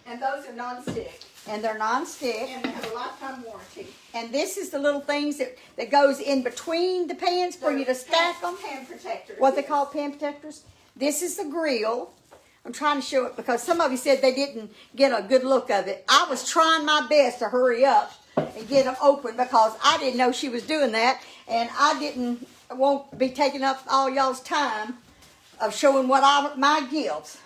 And those are non-stick. And they're non-stick. And they have a lifetime warranty. And this is the little things that goes in between the pans for you to stack them. Pan protectors. What they call pan protectors. This is the grill. I'm trying to show it because some of you said they didn't get a good look of it. I was trying my best to hurry up and get them open because I didn't know she was doing that. And I won't be taking up all y'all's time of showing my gifts.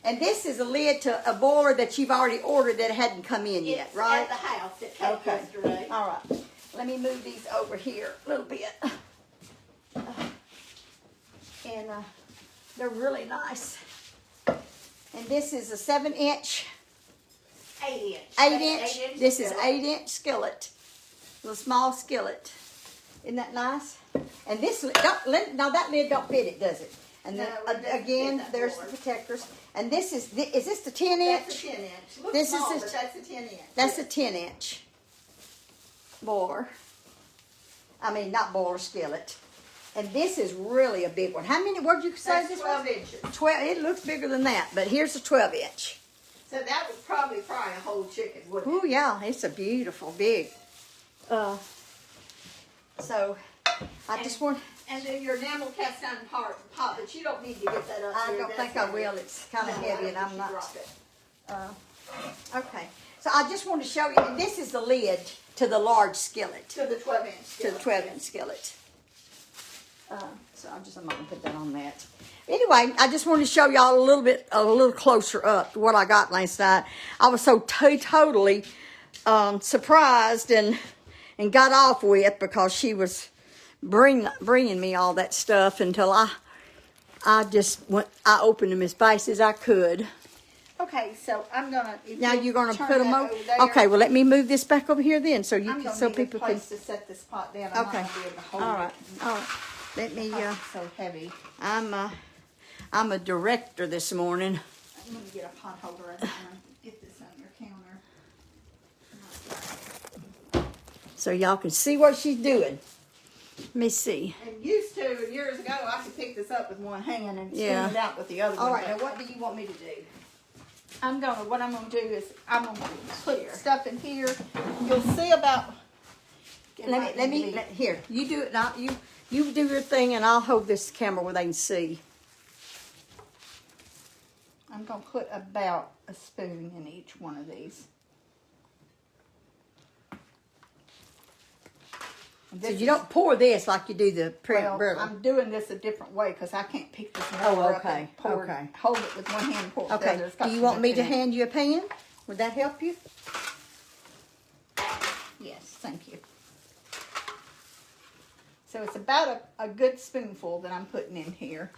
And this is a lid to a boiler that you've already ordered that hadn't come in yet, It's right? at the house. It came Okay. yesterday. All right. Let me move these over here a little bit. And they're really nice. And this is a 7-inch, 8 inch. 8-inch. This is 8-inch skillet. Little small skillet. Isn't that nice? And this, no, that lid don't fit it, does it? And then No, it doesn't again, fit that there's board. the protectors. And this is this the 10-inch? That's a 10 inch. Looks This is small, a- but that's a 10 inch. That's a 10-inch boiler. I mean, not boiler, skillet. And this is really a big one. How many, what did you say That's this 12 was? inches. 12, it looks bigger than that, but here's a 12-inch. So that would probably fry a whole chicken, wouldn't it? Oh yeah, it's a beautiful big. So I just want. And then your enamel cast iron pot, but you don't need to get that up I there. don't That's think I heavy. will. It's kind of No, I heavy, don't and I'm think not. you drop it. Okay, so I just want to show you. And this is the lid to the large skillet, To the 12 inch. to the 12-inch skillet. So I'm not gonna put that on that. Anyway, I just wanted to show y'all a little closer up to what I got last night. I was so totally surprised and got off with because she was bringing me all that stuff until I just went. I opened them as fast as I could. Okay, so I'm gonna. Now you're gonna turn put them that over. there, Okay, well let me move this back over here then, so I'm gonna so need people a can. place to set this pot down. I'm Okay. not gonna be able to hold All right. it. All right. Let me. It's so heavy. I'm a director this morning. I'm gonna get a pot holder and I'm gonna get this on your counter. So y'all can see what she's doing. Let me see. And used to years ago, I could pick this up with one hand and spoon Yeah. it out with the other All one. right, now but what do you want me to do? what I'm gonna do is I'm gonna put stuff in here. You'll see about. Here, you do it now. You do your thing and I'll hold this camera where they can see. I'm gonna put about a spoon in each one of these. So you don't pour this like you do the Well, burger. I'm doing this a different way because I can't pick this Oh, roller up okay, and pour, okay. hold it with one hand and pour it with the Okay, other. It's got do you too want much me in to it. hand you a pan? Would that help you? Yes, thank you. So it's about a good spoonful that I'm putting in here.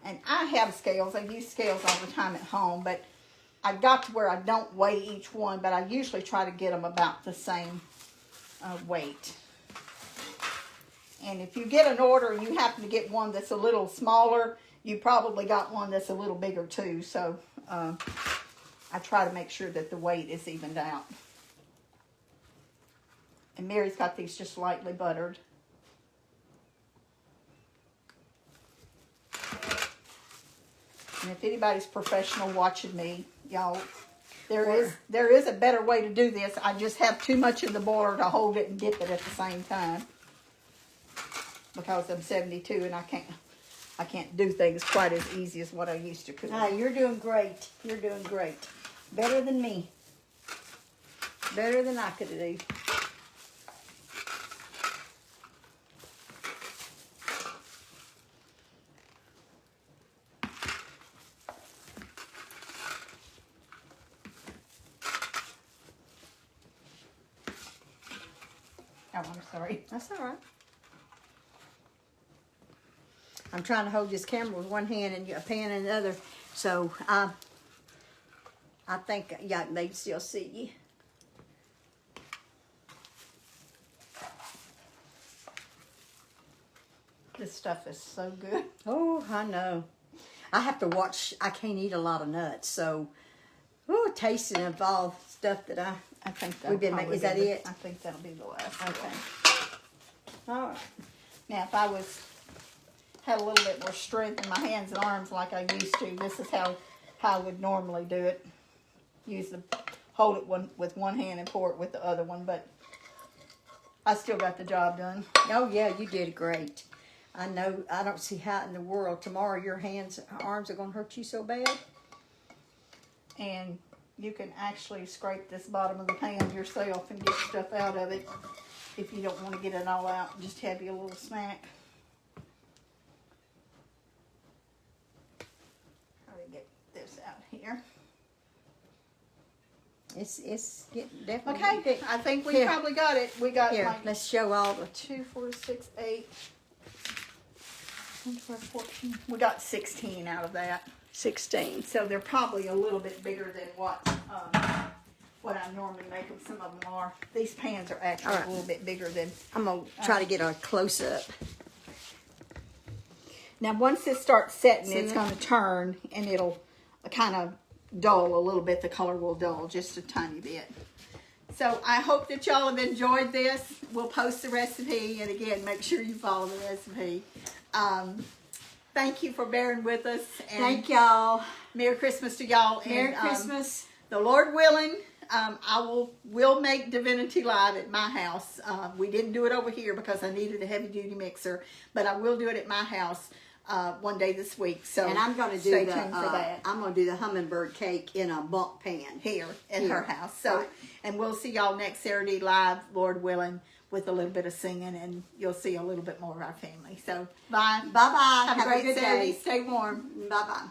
And I have scales. I use scales all the time at home, but I got to where I don't weigh each one, but I usually try to get them about the same weight. And if you get an order and you happen to get one that's a little smaller, you probably got one that's a little bigger too. So I try to make sure that the weight is evened out. And Mary's got these just lightly buttered. And if anybody's professional watching me, y'all, there is a better way to do this. I just have too much in the boiler to hold it and dip it at the same time. Because I'm 72 and I can't do things quite as easy as what I used to could. Ah, you're doing great. You're doing great. Better than me. Better than I could do. Oh, I'm sorry. That's all right. I'm trying to hold this camera with one hand and a pan in the other, so I think, yeah, they can still see you. This stuff is so good. Oh, I know. I have to watch. I can't eat a lot of nuts, so tasting of all stuff that I think We've been probably is that be it? I think that'll be the last. Okay. one. All right. Now, if I had a little bit more strength in my hands and arms like I used to, this is how I would normally do it. Hold it with one hand and pour it with the other one, but I still got the job done. Oh, yeah, you did great. I know, I don't see how in the world tomorrow your arms are going to hurt you so bad. And you can actually scrape this bottom of the pan yourself and get stuff out of it if you don't want to get it all out. Just have you a little snack. How do we get this out here? It's getting definitely Okay, thick. I think we Here. probably got it. We got Here, like let's show all the 2, 4, 6, 8, 10, 12, 14. We got 16 out of that. 16. So they're probably a little bit bigger than what I normally make them. Some of them are. These pans are actually All right. a little bit bigger than. I'm going to try to get a close-up. Now once this starts setting, See it's that? going to turn and it'll kind of dull a little bit. The color will dull just a tiny bit. So I hope that y'all have enjoyed this. We'll post the recipe, and again, make sure you follow the recipe. Thank you for bearing with us. And Thank y'all. Merry Christmas to y'all. Merry and, Christmas. The Lord willing, I will make Divinity Live at my house. We didn't do it over here because I needed a heavy duty mixer, but I will do it at my house one day this week. So And I'm going to do stay the tuned for that I'm going to do the hummingbird cake in a bunk pan. here at Here. her house. So, Right. and we'll see y'all next Saturday live, Lord willing, with a little bit of singing, and you'll see a little bit more of our family. So bye. Bye-bye. Have a great good Saturday. day. Stay warm. Bye-bye.